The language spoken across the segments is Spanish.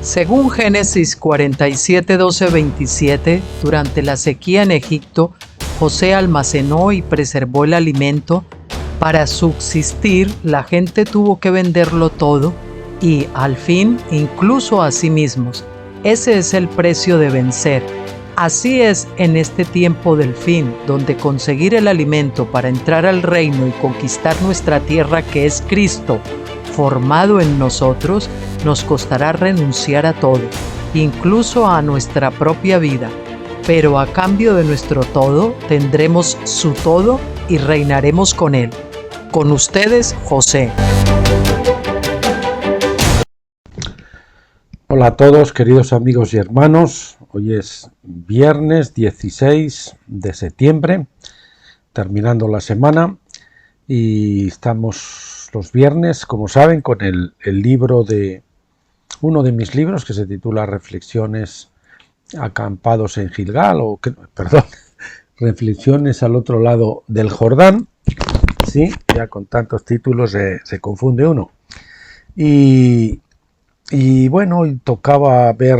Según Génesis 47, 12, 27, durante la sequía en Egipto, José almacenó y preservó el alimento. Para subsistir, la gente tuvo que venderlo todo y, al fin, incluso a sí mismos. Ese es el precio de vencer. Así es en este tiempo del fin, donde conseguir el alimento para entrar al reino y conquistar nuestra tierra, que es Cristo, formado en nosotros, nos costará renunciar a todo, incluso a nuestra propia vida. Pero a cambio de nuestro todo, tendremos su todo y reinaremos con él. Con ustedes, José. Hola a todos, queridos amigos y hermanos. Hoy es viernes 16 de septiembre, terminando la semana, y estamos los viernes, como saben, con el libro de uno de mis libros que se titula Reflexiones acampados en Gilgal, Reflexiones al otro lado del Jordán. Sí, ya con tantos títulos se confunde uno. Y bueno, hoy tocaba ver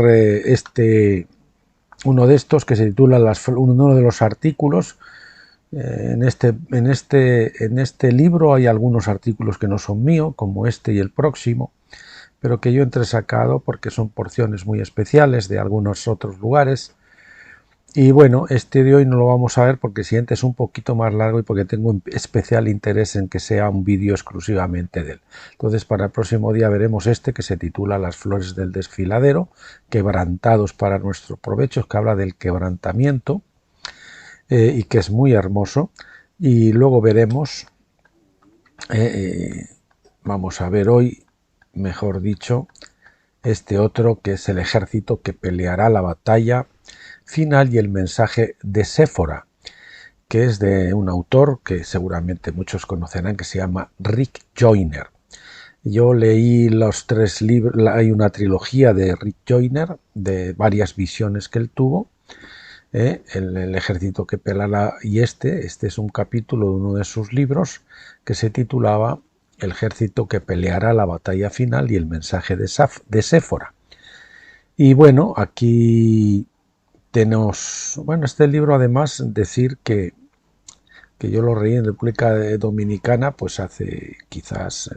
uno de estos que se titula uno de los artículos. En este libro hay algunos artículos que no son míos, como este y el próximo, pero que yo he entresacado porque son porciones muy especiales de algunos otros lugares. Y bueno, este de hoy no lo vamos a ver porque el siguiente es un poquito más largo y porque tengo especial interés en que sea un vídeo exclusivamente de él. Entonces, para el próximo día veremos este que se titula Las flores del desfiladero, quebrantados para nuestro provecho, que habla del quebrantamiento y que es muy hermoso. Y luego veremos, vamos a ver hoy, mejor dicho, este otro que es el ejército que peleará la batalla final y el mensaje de Séfora, que es de un autor que seguramente muchos conocerán, que se llama Rick Joyner. Yo leí los 3 libros, hay una trilogía de Rick Joyner, de varias visiones que él tuvo, el ejército que pelará, y este es un capítulo de uno de sus libros que se titulaba El ejército que peleará la batalla final y el mensaje de Séfora. Y bueno, aquí tenemos, este libro, además, decir que yo lo leí en República Dominicana pues hace quizás,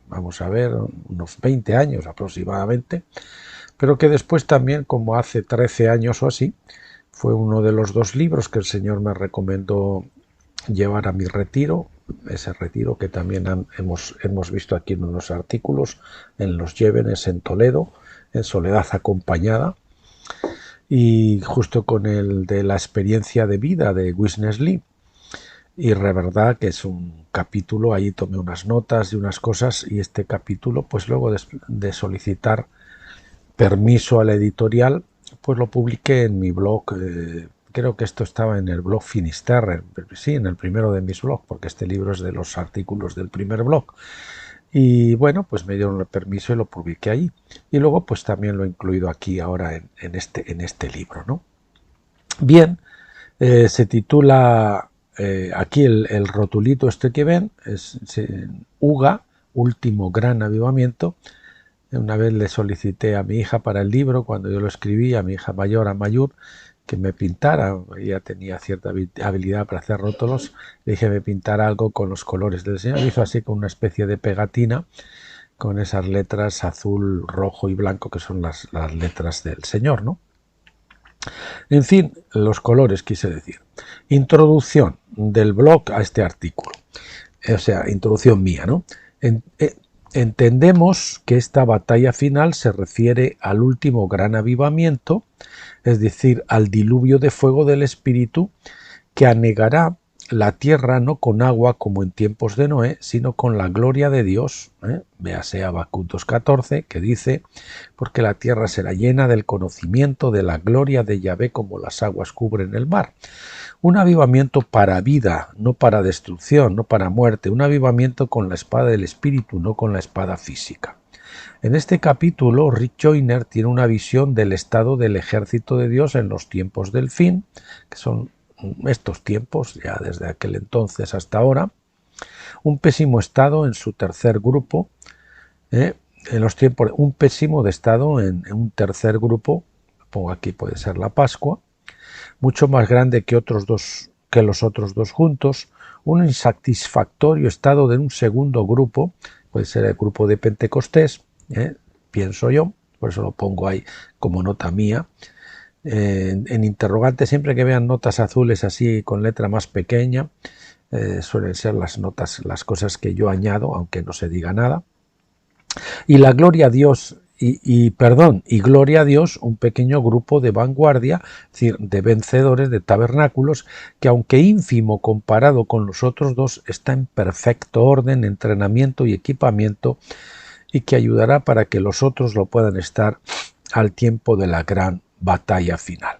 vamos a ver, unos 20 años aproximadamente, pero que después también, como hace 13 años o así, fue uno de los 2 libros que el Señor me recomendó llevar a mi retiro, ese retiro que también hemos visto aquí en unos artículos, en Los Llévenes en Toledo, en Soledad Acompañada, y justo con el de la experiencia de vida de Witness Lee. Y de verdad que es un capítulo, ahí tomé unas notas y unas cosas, y este capítulo, pues luego de solicitar permiso a la editorial, pues lo publiqué en mi blog. Creo que esto estaba en el blog Finisterre, sí, en el primero de mis blogs, porque este libro es de los artículos del primer blog. Y bueno, pues me dieron el permiso y lo publiqué ahí. Y luego pues también lo he incluido aquí ahora en este libro, ¿no? Bien, se titula aquí el rotulito este que ven, es UGA, Último Gran Avivamiento. Una vez le solicité a mi hija para el libro, cuando yo lo escribí, a mi hija mayor, a Mayur, que me pintara. Ella tenía cierta habilidad para hacer rótulos. Le dije me pintara algo con los colores del Señor. Hizo así con una especie de pegatina con esas letras azul, rojo y blanco que son las letras del Señor, ¿no? En fin, los colores quise decir. Introducción del blog a este artículo. O sea, introducción mía, ¿no? Entendemos que esta batalla final se refiere al último gran avivamiento, es decir, al diluvio de fuego del Espíritu que anegará la tierra no con agua como en tiempos de Noé, sino con la gloria de Dios. Véase Habacuc 2:14, que dice, porque la tierra será llena del conocimiento de la gloria de Yahvé como las aguas cubren el mar. Un avivamiento para vida, no para destrucción, no para muerte. Un avivamiento con la espada del Espíritu, no con la espada física. En este capítulo, Rick Joyner tiene una visión del estado del ejército de Dios en los tiempos del fin, que son estos tiempos, ya desde aquel entonces hasta ahora, un pésimo estado en su tercer grupo, en los tiempos, un pésimo de estado en un tercer grupo, pongo aquí puede ser la Pascua, mucho más grande que los otros dos juntos, un insatisfactorio estado de un segundo grupo, puede ser el grupo de Pentecostés, pienso yo, por eso lo pongo ahí como nota mía. En interrogante, siempre que vean notas azules así con letra más pequeña, suelen ser las notas, las cosas que yo añado, aunque no se diga nada. Y la gloria a Dios, y gloria a Dios, un pequeño grupo de vanguardia, es decir, de vencedores, de tabernáculos, que aunque ínfimo comparado con los otros dos, está en perfecto orden, entrenamiento y equipamiento, y que ayudará para que los otros lo puedan estar al tiempo de la gran batalla final.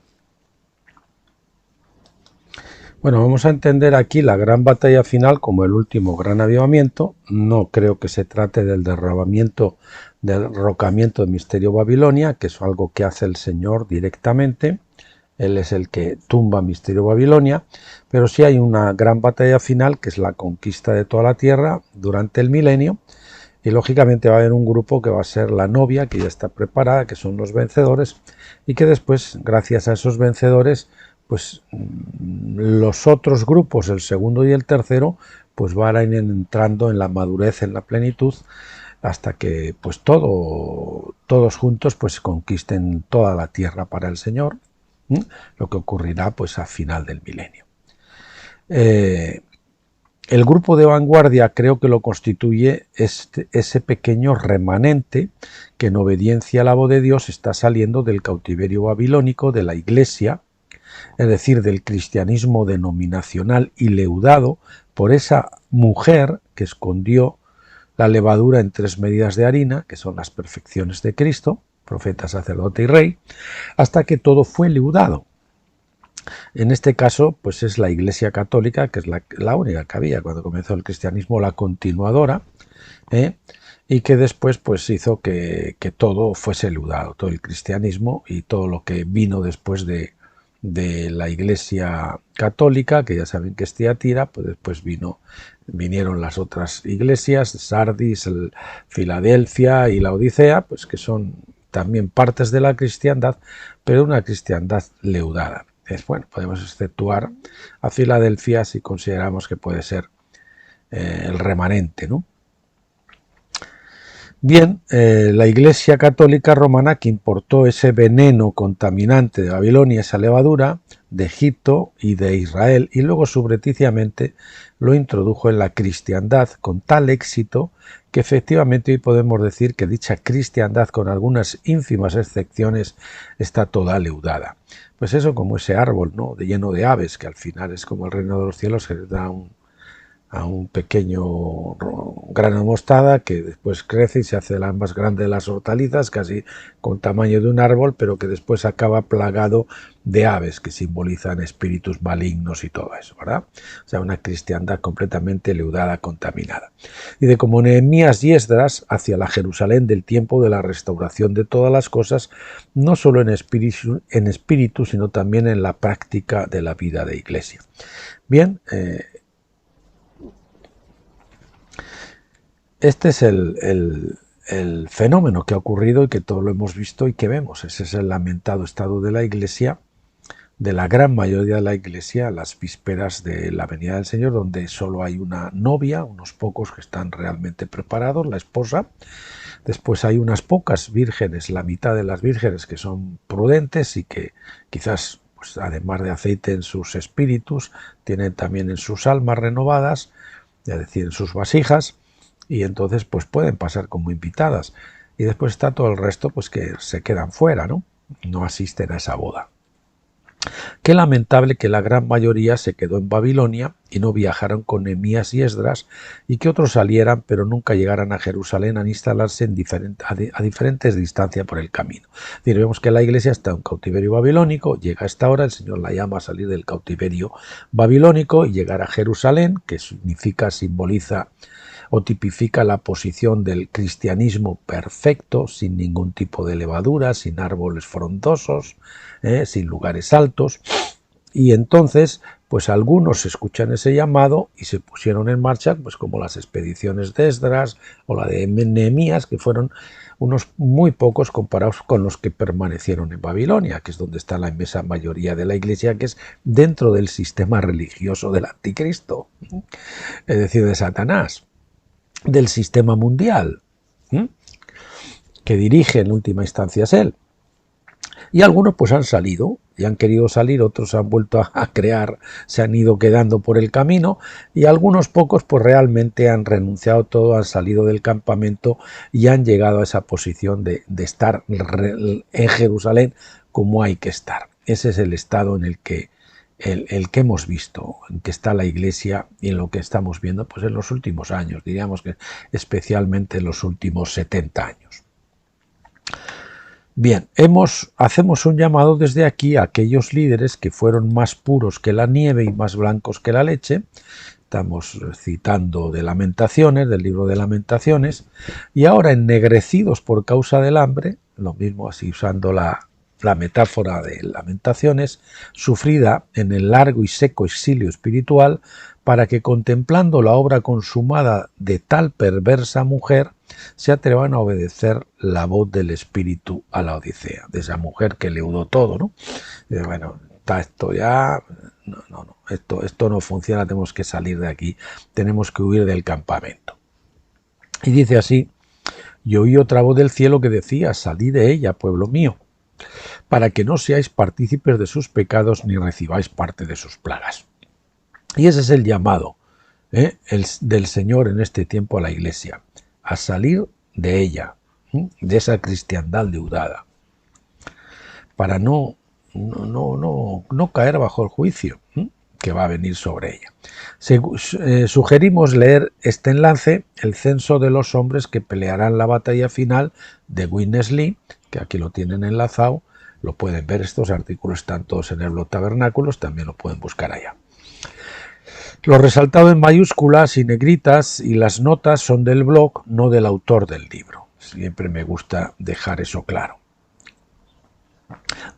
Bueno, vamos a entender aquí la gran batalla final como el último gran avivamiento. No creo que se trate del derrocamiento del misterio Babilonia, que es algo que hace el Señor directamente. Él es el que tumba misterio Babilonia, pero sí hay una gran batalla final, que es la conquista de toda la tierra durante el milenio, y lógicamente va a haber un grupo que va a ser la novia, que ya está preparada, que son los vencedores, y que después, gracias a esos vencedores, pues los otros grupos, el segundo y el tercero, pues van a ir entrando en la madurez, en la plenitud, hasta que pues todos juntos pues conquisten toda la tierra para el Señor, lo que ocurrirá pues a final del milenio. El grupo de vanguardia creo que lo constituye ese pequeño remanente que en obediencia a la voz de Dios está saliendo del cautiverio babilónico, de la Iglesia, es decir, del cristianismo denominacional y leudado por esa mujer que escondió la levadura en 3 medidas de harina, que son las perfecciones de Cristo, profeta, sacerdote y rey, hasta que todo fue leudado. En este caso, pues es la Iglesia Católica, que es la única que había cuando comenzó el cristianismo, la continuadora, y que después pues hizo que todo fuese leudado, todo el cristianismo y todo lo que vino después de la Iglesia Católica, que ya saben que es Tiatira, pues después vinieron las otras iglesias, Sardis, Filadelfia y la Odisea, pues que son también partes de la cristiandad, pero una cristiandad leudada. Bueno, podemos exceptuar a Filadelfia si consideramos que puede ser el remanente, ¿no? Bien, la Iglesia Católica Romana, que importó ese veneno contaminante de Babilonia, esa levadura, de Egipto y de Israel, y luego subrepticiamente lo introdujo en la cristiandad con tal éxito que efectivamente hoy podemos decir que dicha cristiandad, con algunas ínfimas excepciones, está toda leudada. Pues eso, como ese árbol, ¿no?, lleno de aves, que al final es como el reino de los cielos, que les da a un pequeño grano de mostarda que después crece y se hace la más grande de las hortalizas, casi con tamaño de un árbol, pero que después acaba plagado de aves que simbolizan espíritus malignos y todo eso, ¿verdad? O sea, una cristiandad completamente leudada, contaminada. Y de como Nehemías y Esdras hacia la Jerusalén del tiempo de la restauración de todas las cosas, no solo en espíritu, sino también en la práctica de la vida de iglesia. Bien, este es el fenómeno que ha ocurrido y que todos lo hemos visto y que vemos. Ese es el lamentado estado de la Iglesia, de la gran mayoría de la Iglesia, a las vísperas de la venida del Señor, donde solo hay una novia, unos pocos que están realmente preparados, la esposa. Después hay unas pocas vírgenes, la mitad de las vírgenes que son prudentes y que quizás, pues, además de aceite en sus espíritus, tienen también en sus almas renovadas, es decir, en sus vasijas, y entonces pues pueden pasar como invitadas. Y después está todo el resto pues que se quedan fuera, no asisten a esa boda. Qué lamentable que la gran mayoría se quedó en Babilonia y no viajaron con Nehemías y Esdras, y que otros salieran pero nunca llegaran a Jerusalén a instalarse a diferentes distancias por el camino. Vemos que la Iglesia está en cautiverio babilónico, llega a esta hora, el Señor la llama a salir del cautiverio babilónico y llegar a Jerusalén, que simboliza o tipifica la posición del cristianismo perfecto, sin ningún tipo de levadura, sin árboles frondosos, sin lugares altos, Y entonces, pues algunos escuchan ese llamado y se pusieron en marcha, pues como las expediciones de Esdras o la de Nehemías, que fueron unos muy pocos comparados con los que permanecieron en Babilonia, que es donde está la inmensa mayoría de la Iglesia, que es dentro del sistema religioso del anticristo, es decir, de Satanás, del sistema mundial, que dirige en última instancia es él. Y algunos pues han salido y han querido salir, otros han vuelto a crear, se han ido quedando por el camino, y algunos pocos pues realmente han renunciado todo, han salido del campamento y han llegado a esa posición de estar en Jerusalén como hay que estar. Ese es el estado en el que hemos visto, en que está la Iglesia y en lo que estamos viendo pues en los últimos años, diríamos que especialmente en los últimos 70 años. Bien, hacemos un llamado desde aquí a aquellos líderes que fueron más puros que la nieve y más blancos que la leche. Estamos citando de Lamentaciones, del libro de Lamentaciones, y ahora ennegrecidos por causa del hambre, lo mismo así usando la metáfora de Lamentaciones, sufrida en el largo y seco exilio espiritual, para que contemplando la obra consumada de tal perversa mujer, se atrevan a obedecer la voz del Espíritu a la Odisea, de esa mujer que leudó todo, ¿no? Y bueno, está esto ya, no, esto no funciona, tenemos que salir de aquí, tenemos que huir del campamento. Y dice así: y oí otra voz del cielo que decía: salid de ella, pueblo mío, para que no seáis partícipes de sus pecados ni recibáis parte de sus plagas. Y ese es el llamado del Señor en este tiempo a la Iglesia, a salir de ella, de esa cristiandad leudada, para no caer bajo el juicio que va a venir sobre ella. Sugerimos leer este enlace, El censo de los hombres que pelearán la batalla final, de Witness Lee, que aquí lo tienen enlazado, lo pueden ver, estos artículos están todos en el blog Tabernáculos, también lo pueden buscar allá. Lo resaltado en mayúsculas y negritas y las notas son del blog, no del autor del libro. Siempre me gusta dejar eso claro.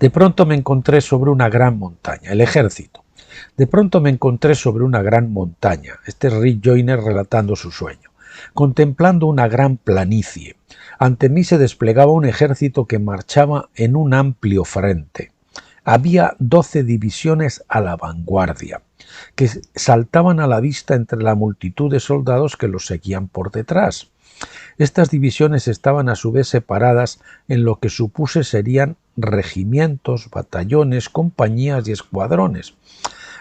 De pronto me encontré sobre una gran montaña, el ejército. De pronto me encontré sobre una gran montaña, este es Rick Joyner relatando su sueño, contemplando una gran planicie. Ante mí se desplegaba un ejército que marchaba en un amplio frente. Había 12 divisiones a la vanguardia, que saltaban a la vista entre la multitud de soldados que los seguían por detrás. Estas divisiones estaban a su vez separadas en lo que supuse serían regimientos, batallones, compañías y escuadrones.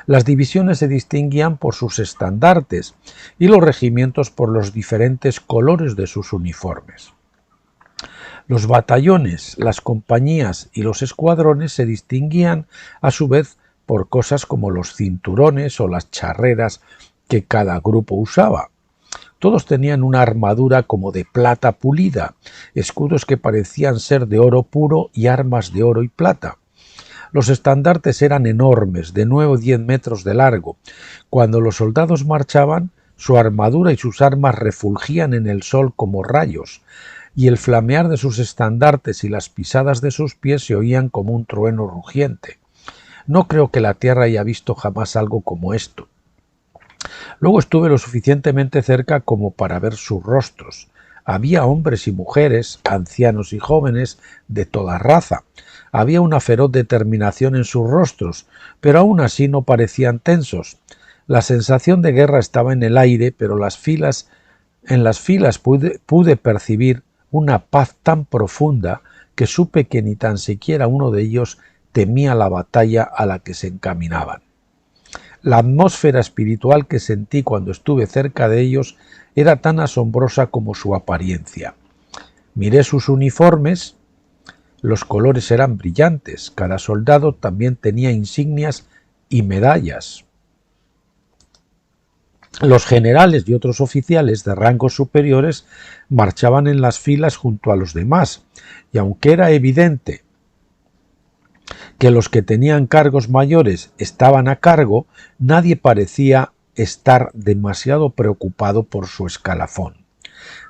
Las divisiones se distinguían por sus estandartes y los regimientos por los diferentes colores de sus uniformes. Los batallones, las compañías y los escuadrones se distinguían a su vez por cosas como los cinturones o las charreras que cada grupo usaba. Todos tenían una armadura como de plata pulida, escudos que parecían ser de oro puro y armas de oro y plata. Los estandartes eran enormes, de 9 o 10 metros de largo. Cuando los soldados marchaban, su armadura y sus armas refulgían en el sol como rayos, y el flamear de sus estandartes y las pisadas de sus pies se oían como un trueno rugiente. No creo que la tierra haya visto jamás algo como esto. Luego estuve lo suficientemente cerca como para ver sus rostros. Había hombres y mujeres, ancianos y jóvenes, de toda raza. Había una feroz determinación en sus rostros, pero aún así no parecían tensos. La sensación de guerra estaba en el aire, pero en las filas pude percibir una paz tan profunda que supe que ni tan siquiera uno de ellos temía la batalla a la que se encaminaban. La atmósfera espiritual que sentí cuando estuve cerca de ellos era tan asombrosa como su apariencia. Miré sus uniformes, los colores eran brillantes, cada soldado también tenía insignias y medallas. Los generales y otros oficiales de rangos superiores marchaban en las filas junto a los demás, y aunque era evidente que los que tenían cargos mayores estaban a cargo, nadie parecía estar demasiado preocupado por su escalafón.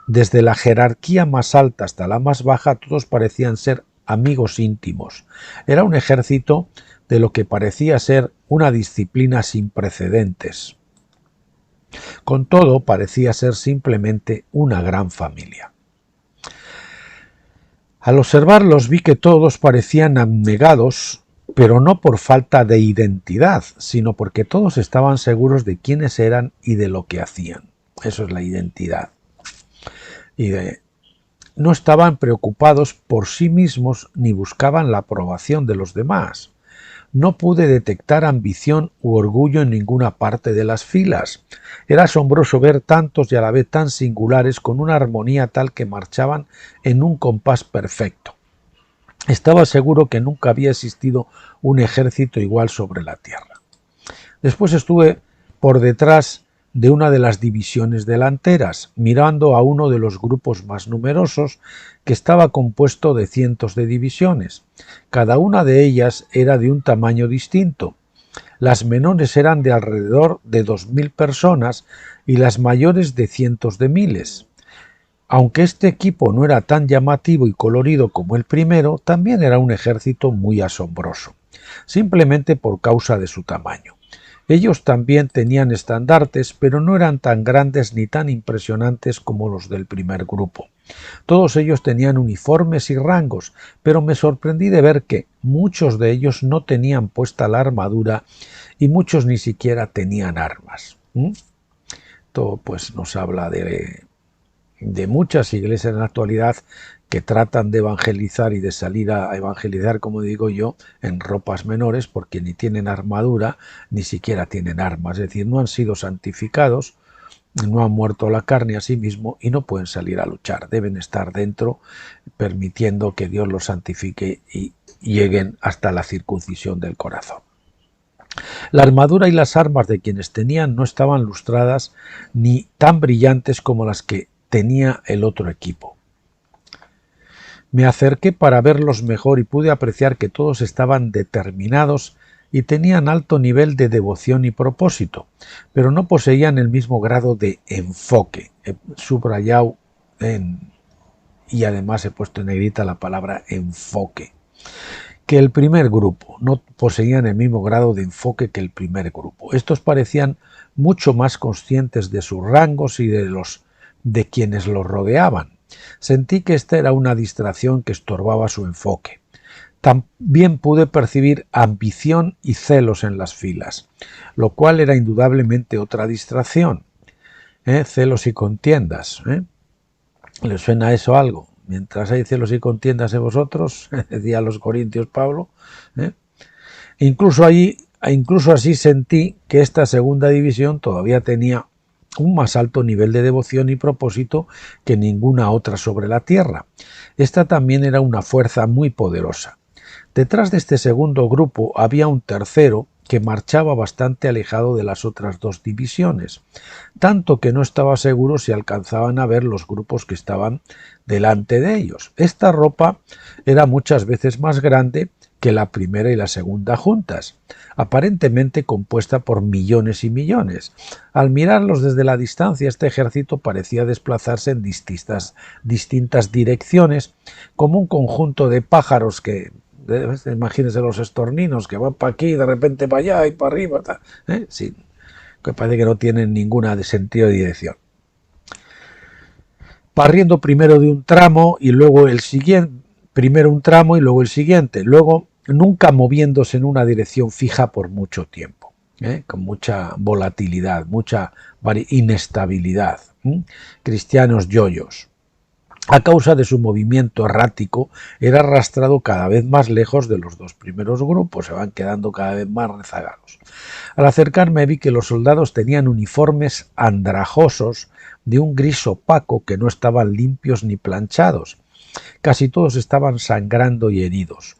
Desde la jerarquía más alta hasta la más baja, todos parecían ser amigos íntimos. Era un ejército de lo que parecía ser una disciplina sin precedentes. Con todo, parecía ser simplemente una gran familia. Al observarlos vi que todos parecían abnegados, pero no por falta de identidad, sino porque todos estaban seguros de quiénes eran y de lo que hacían. Eso es la identidad. No estaban preocupados por sí mismos ni buscaban la aprobación de los demás. No pude detectar ambición u orgullo en ninguna parte de las filas. Era asombroso ver tantos y a la vez tan singulares con una armonía tal que marchaban en un compás perfecto. Estaba seguro que nunca había existido un ejército igual sobre la tierra. Después estuve por detrás de una de las divisiones delanteras, mirando a uno de los grupos más numerosos, que estaba compuesto de cientos de divisiones. Cada una de ellas era de un tamaño distinto. Las menores eran de alrededor de 2000 personas y las mayores de cientos de miles. Aunque este equipo no era tan llamativo y colorido como el primero, también era un ejército muy asombroso, simplemente por causa de su tamaño. Ellos también tenían estandartes, pero no eran tan grandes ni tan impresionantes como los del primer grupo. Todos ellos tenían uniformes y rangos, pero me sorprendí de ver que muchos de ellos no tenían puesta la armadura y muchos ni siquiera tenían armas. Esto pues nos habla de muchas iglesias en la actualidad que tratan de evangelizar y de salir a evangelizar, como digo yo, en ropas menores, porque ni tienen armadura, ni siquiera tienen armas, es decir, no han sido santificados, no han muerto la carne a sí mismo y no pueden salir a luchar, deben estar dentro, permitiendo que Dios los santifique y lleguen hasta la circuncisión del corazón. La armadura y las armas de quienes tenían no estaban lustradas ni tan brillantes como las que tenía el otro equipo. Me acerqué para verlos mejor y pude apreciar que todos estaban determinados y tenían alto nivel de devoción y propósito, pero no poseían el mismo grado de enfoque. He subrayado y además he puesto en negrita la palabra enfoque, que el primer grupo. No poseían el mismo grado de enfoque que el primer grupo. Estos parecían mucho más conscientes de sus rangos y de quienes los rodeaban. Sentí que esta era una distracción que estorbaba su enfoque. También pude percibir ambición y celos en las filas, lo cual era indudablemente otra distracción. Celos y contiendas. ¿Les suena eso algo? Mientras hay celos y contiendas en vosotros, decía a los Corintios Pablo. Incluso así sentí que esta segunda división todavía tenía un más alto nivel de devoción y propósito que ninguna otra sobre la tierra. Esta también era una fuerza muy poderosa. Detrás de este segundo grupo había un tercero que marchaba bastante alejado de las otras dos divisiones, tanto que no estaba seguro si alcanzaban a ver los grupos que estaban delante de ellos. Esta ropa era muchas veces más grande que la primera y la segunda juntas, aparentemente compuesta por millones y millones. Al mirarlos desde la distancia, este ejército parecía desplazarse en distintas direcciones, como un conjunto de pájaros que, imagínense los estorninos, que van para aquí, de repente para allá y para arriba, sí, que parece que no tienen ninguna sentido de dirección. Parriendo primero de un tramo y luego el siguiente, primero un tramo y luego el siguiente, luego nunca moviéndose en una dirección fija por mucho tiempo, con mucha volatilidad, mucha inestabilidad. Cristianos yoyos. A causa de su movimiento errático, era arrastrado cada vez más lejos de los dos primeros grupos, se van quedando cada vez más rezagados. Al acercarme vi que los soldados tenían uniformes andrajosos de un gris opaco que no estaban limpios ni planchados. Casi todos estaban sangrando y heridos.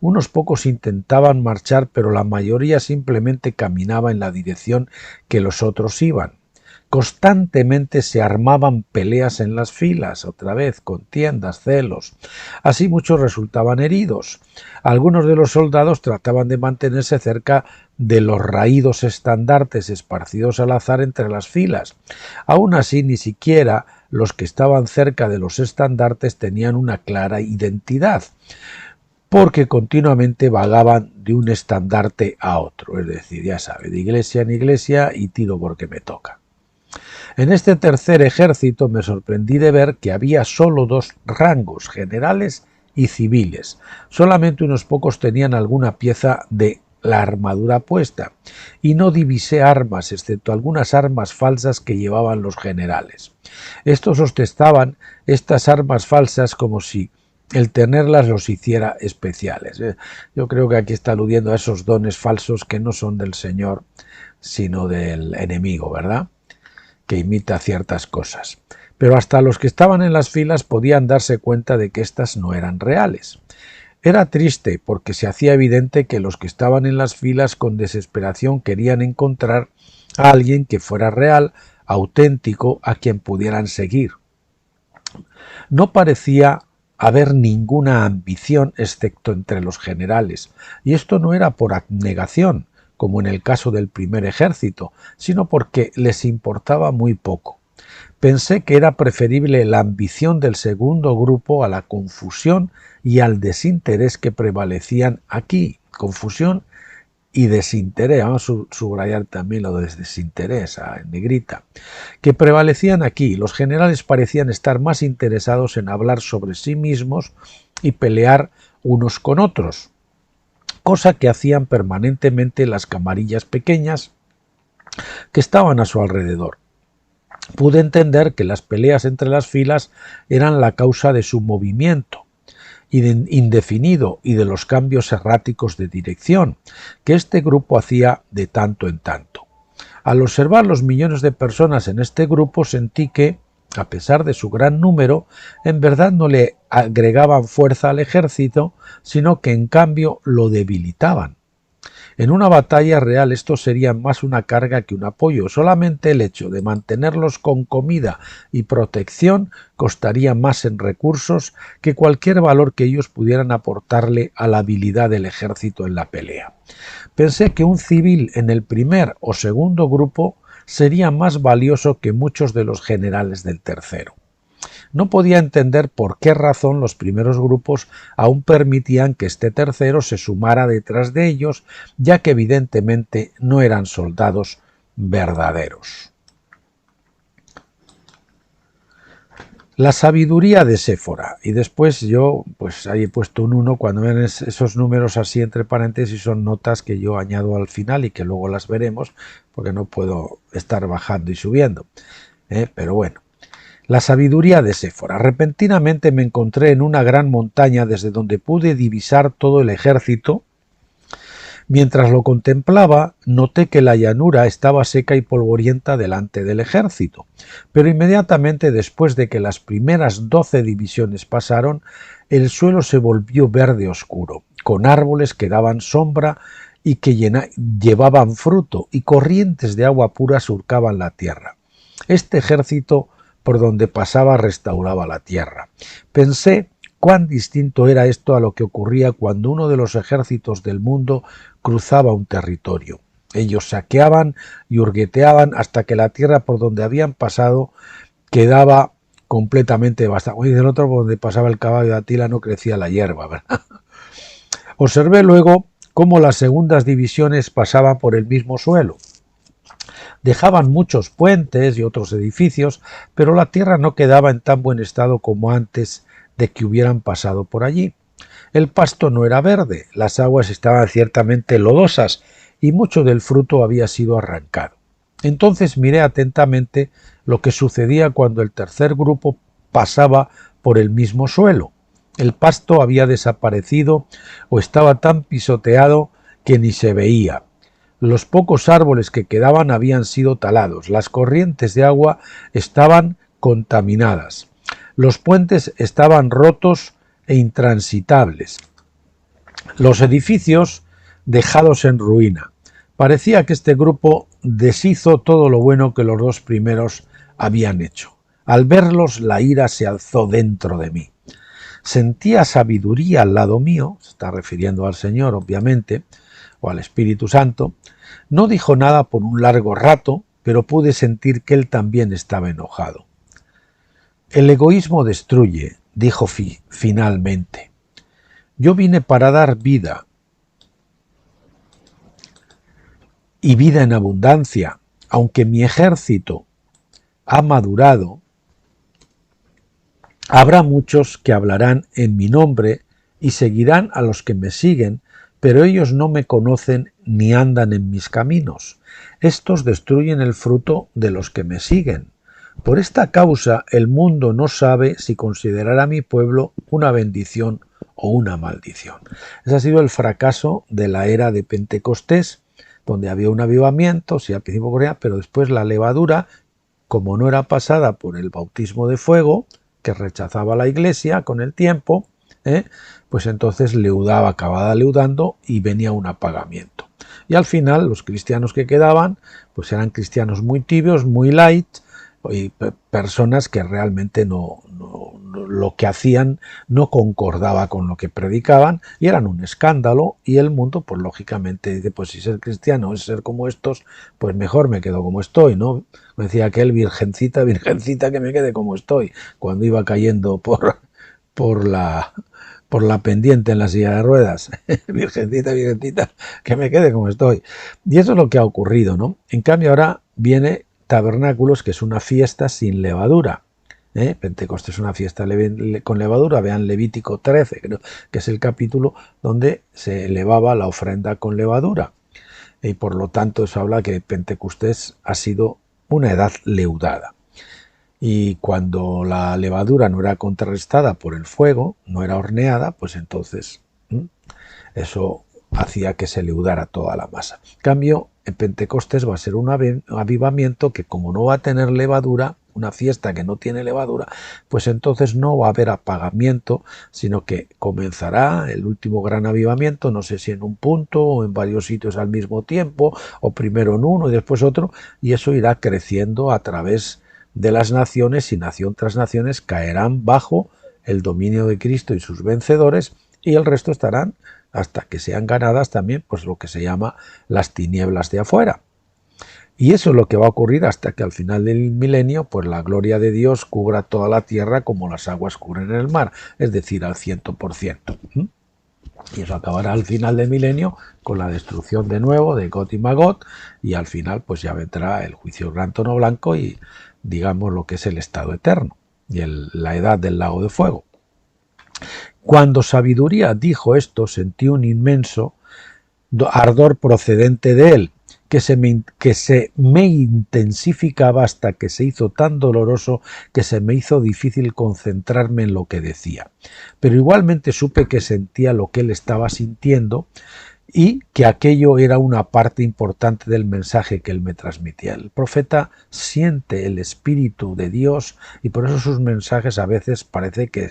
Unos pocos intentaban marchar, pero la mayoría simplemente caminaba en la dirección que los otros iban. Constantemente se armaban peleas en las filas, otra vez contiendas, celos. Así muchos resultaban heridos. Algunos de los soldados trataban de mantenerse cerca de los raídos estandartes esparcidos al azar entre las filas. Aún así, ni siquiera los que estaban cerca de los estandartes tenían una clara identidad. porque continuamente vagaban de un estandarte a otro, es decir, ya sabe, de iglesia en iglesia y tiro porque me toca. En este tercer ejército me sorprendí de ver que había solo dos rangos, generales y civiles. Solamente unos pocos tenían alguna pieza de la armadura puesta, y no divisé armas, excepto algunas armas falsas que llevaban los generales. Estos ostentaban estas armas falsas como si el tenerlas los hiciera especiales. Yo creo que aquí está aludiendo a esos dones falsos que no son del Señor, sino del enemigo, ¿verdad?, que imita ciertas cosas. Pero hasta los que estaban en las filas podían darse cuenta de que éstas no eran reales. Era triste porque se hacía evidente que los que estaban en las filas con desesperación querían encontrar a alguien que fuera real, auténtico, a quien pudieran seguir. No parecía haber ninguna ambición excepto entre los generales, y esto no era por abnegación, como en el caso del primer ejército, sino porque les importaba muy poco. Pensé que era preferible la ambición del segundo grupo a la confusión y al desinterés que prevalecían aquí. Confusión y desinterés, vamos a subrayar también lo de desinterés en negrita, que prevalecían aquí. Los generales parecían estar más interesados en hablar sobre sí mismos y pelear unos con otros, cosa que hacían permanentemente las camarillas pequeñas que estaban a su alrededor. Pude entender que las peleas entre las filas eran la causa de su movimiento indefinido y de los cambios erráticos de dirección que este grupo hacía de tanto en tanto. Al observar los millones de personas en este grupo sentí que, a pesar de su gran número, en verdad no le agregaban fuerza al ejército, sino que en cambio lo debilitaban. En una batalla real estos serían más una carga que un apoyo. Solamente el hecho de mantenerlos con comida y protección costaría más en recursos que cualquier valor que ellos pudieran aportarle a la habilidad del ejército en la pelea. Pensé que un civil en el primer o segundo grupo sería más valioso que muchos de los generales del tercero. No podía entender por qué razón los primeros grupos aún permitían que este tercero se sumara detrás de ellos, ya que evidentemente no eran soldados verdaderos. La sabiduría de Séfora, y después yo pues ahí he puesto un 1, cuando ven esos números así entre paréntesis son notas que yo añado al final y que luego las veremos porque no puedo estar bajando y subiendo, pero bueno. La sabiduría de Séfora. Repentinamente me encontré en una gran montaña desde donde pude divisar todo el ejército. Mientras lo contemplaba, noté que la llanura estaba seca y polvorienta delante del ejército, pero inmediatamente después de que las primeras 12 divisiones pasaron, el suelo se volvió verde oscuro, con árboles que daban sombra y que llevaban fruto, y corrientes de agua pura surcaban la tierra. Este ejército por donde pasaba restauraba la tierra. Pensé cuán distinto era esto a lo que ocurría cuando uno de los ejércitos del mundo cruzaba un territorio. Ellos saqueaban y hurgueteaban hasta que la tierra por donde habían pasado quedaba completamente devastada. Y del otro, por donde pasaba el caballo de Atila, no crecía la hierba, ¿verdad? Observé luego cómo las segundas divisiones pasaban por el mismo suelo. Dejaban muchos puentes y otros edificios, pero la tierra no quedaba en tan buen estado como antes de que hubieran pasado por allí. El pasto no era verde, las aguas estaban ciertamente lodosas y mucho del fruto había sido arrancado. Entonces miré atentamente lo que sucedía cuando el tercer grupo pasaba por el mismo suelo. El pasto había desaparecido o estaba tan pisoteado que ni se veía. Los pocos árboles que quedaban habían sido talados, las corrientes de agua estaban contaminadas, los puentes estaban rotos e intransitables, los edificios dejados en ruina. Parecía que este grupo deshizo todo lo bueno que los dos primeros habían hecho. Al verlos, la ira se alzó dentro de mí. Sentía sabiduría al lado mío, se está refiriendo al Señor, obviamente, o al Espíritu Santo. No dijo nada por un largo rato, pero pude sentir que él también estaba enojado. El egoísmo destruye, dijo finalmente. Yo vine para dar vida, y vida en abundancia. Aunque mi ejército ha madurado, habrá muchos que hablarán en mi nombre y seguirán a los que me siguen, pero ellos no me conocen ni andan en mis caminos. Estos destruyen el fruto de los que me siguen. Por esta causa el mundo no sabe si considerar a mi pueblo una bendición o una maldición. Ese ha sido el fracaso de la era de Pentecostés, donde había un avivamiento, sí, al principio ocurría, pero después la levadura, como no era pasada por el bautismo de fuego, que rechazaba la Iglesia con el tiempo, pues entonces leudaba, acababa leudando y venía un apagamiento. Y al final los cristianos que quedaban, pues eran cristianos muy tibios, muy light, y personas que realmente lo que hacían no concordaba con lo que predicaban y eran un escándalo, y el mundo pues lógicamente dice, pues si ser cristiano es ser como estos, pues mejor me quedo como estoy, ¿no? Me decía aquel, virgencita, virgencita, que me quede como estoy, cuando iba cayendo por la pendiente en la silla de ruedas. Virgencita, virgencita, que me quede como estoy. Y eso es lo que ha ocurrido, ¿no? En cambio ahora viene Tabernáculos, que es una fiesta sin levadura. Pentecostés es una fiesta con levadura. Vean Levítico 13, creo que es el capítulo donde se elevaba la ofrenda con levadura. Y por lo tanto eso habla que Pentecostés ha sido una edad leudada. Y cuando la levadura no era contrarrestada por el fuego, no era horneada, pues entonces eso hacía que se leudara toda la masa. En cambio, en Pentecostés va a ser un avivamiento que, como no va a tener levadura, una fiesta que no tiene levadura, pues entonces no va a haber apagamiento, sino que comenzará el último gran avivamiento, no sé si en un punto o en varios sitios al mismo tiempo, o primero en uno y después otro, y eso irá creciendo a través de las naciones, y nación tras naciones caerán bajo el dominio de Cristo y sus vencedores, y el resto estarán hasta que sean ganadas también, pues lo que se llama las tinieblas de afuera. Y eso es lo que va a ocurrir hasta que al final del milenio, pues la gloria de Dios cubra toda la tierra como las aguas cubren el mar, es decir, al 100%. Y eso acabará al final del milenio con la destrucción de nuevo de Gog y Magog, y al final pues ya vendrá el juicio gran trono blanco y digamos lo que es el estado eterno y la edad del lago de fuego. Cuando sabiduría dijo esto, sentí un inmenso ardor procedente de él, que se me intensificaba hasta que se hizo tan doloroso que se me hizo difícil concentrarme en lo que decía. Pero igualmente supe que sentía lo que él estaba sintiendo y que aquello era una parte importante del mensaje que él me transmitía. El profeta siente el Espíritu de Dios y por eso sus mensajes a veces parece que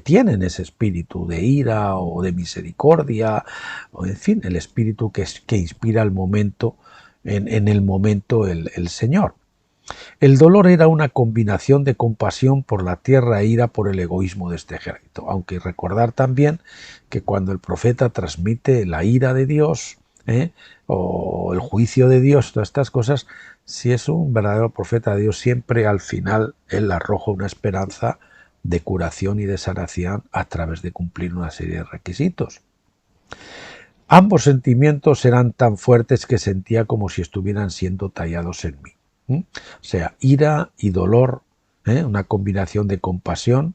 tienen ese espíritu de ira o de misericordia, o en fin, el espíritu que inspira el momento, en el momento el Señor. El dolor era una combinación de compasión por la tierra e ira por el egoísmo de este ejército, aunque recordar también que cuando el profeta transmite la ira de Dios, o el juicio de Dios, todas estas cosas, si es un verdadero profeta de Dios, siempre al final él arroja una esperanza de curación y de sanación a través de cumplir una serie de requisitos. Ambos sentimientos eran tan fuertes que sentía como si estuvieran siendo tallados en mí. O sea, ira y dolor, una combinación de compasión,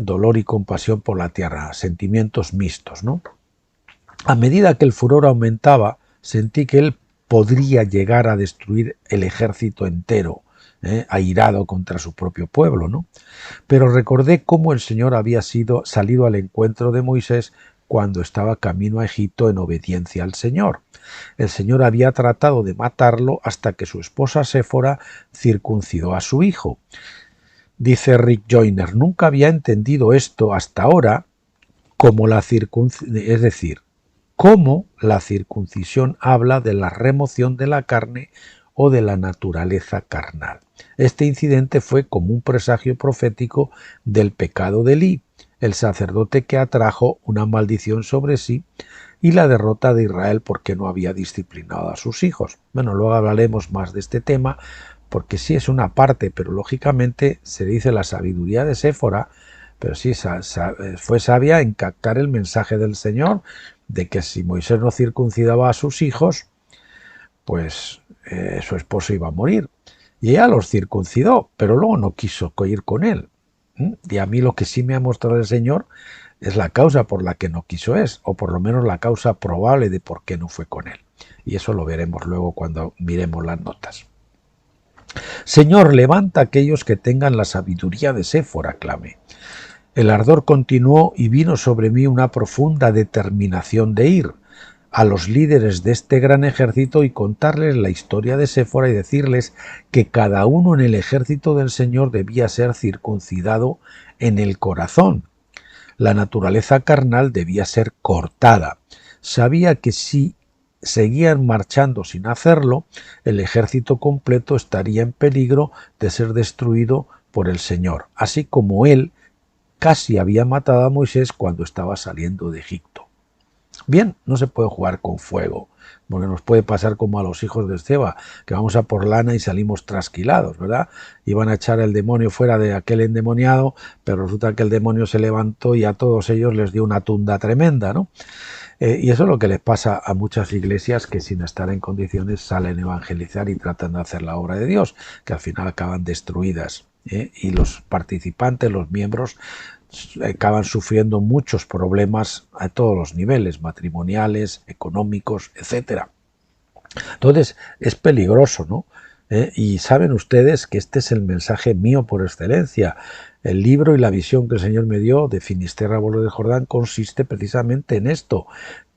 dolor y compasión por la tierra, sentimientos mixtos, ¿no? A medida que el furor aumentaba, sentí que él podría llegar a destruir el ejército entero, airado contra su propio pueblo, ¿no? Pero recordé cómo el Señor había salido al encuentro de Moisés cuando estaba camino a Egipto en obediencia al Señor. El Señor había tratado de matarlo hasta que su esposa Séfora circuncidó a su hijo. Dice Rick Joyner, nunca había entendido esto hasta ahora como es decir, cómo la circuncisión habla de la remoción de la carne o de la naturaleza carnal. Este incidente fue como un presagio profético del pecado de Elí, el sacerdote que atrajo una maldición sobre sí, y la derrota de Israel porque no había disciplinado a sus hijos. Bueno, luego hablaremos más de este tema, porque sí es una parte, pero lógicamente se dice la sabiduría de Séfora, pero sí fue sabia en captar el mensaje del Señor de que si Moisés no circuncidaba a sus hijos, pues su esposo iba a morir. Y ella los circuncidó, pero luego no quiso ir con él. Y a mí lo que sí me ha mostrado el Señor es la causa por la que no quiso o por lo menos la causa probable de por qué no fue con él. Y eso lo veremos luego cuando miremos las notas. Señor, levanta a aquellos que tengan la sabiduría de Séfora, clamé. El ardor continuó y vino sobre mí una profunda determinación de ir a los líderes de este gran ejército y contarles la historia de Séfora y decirles que cada uno en el ejército del Señor debía ser circuncidado en el corazón. La naturaleza carnal debía ser cortada. Sabía que si seguían marchando sin hacerlo, el ejército completo estaría en peligro de ser destruido por el Señor, así como él casi había matado a Moisés cuando estaba saliendo de Egipto. Bien, no se puede jugar con fuego, porque nos puede pasar como a los hijos de Esceva, que vamos a por lana y salimos trasquilados, ¿verdad? Iban a echar el demonio fuera de aquel endemoniado, pero resulta que el demonio se levantó y a todos ellos les dio una tunda tremenda, ¿no? Y eso es lo que les pasa a muchas iglesias que sin estar en condiciones salen a evangelizar y tratan de hacer la obra de Dios, que al final acaban destruidas, y los participantes, los miembros, acaban sufriendo muchos problemas a todos los niveles, matrimoniales, económicos, etcétera. Entonces es peligroso, ¿no? Y saben ustedes que este es el mensaje mío por excelencia. El libro y la visión que el Señor me dio de Finisterra, Bolo del Jordán, consiste precisamente en esto,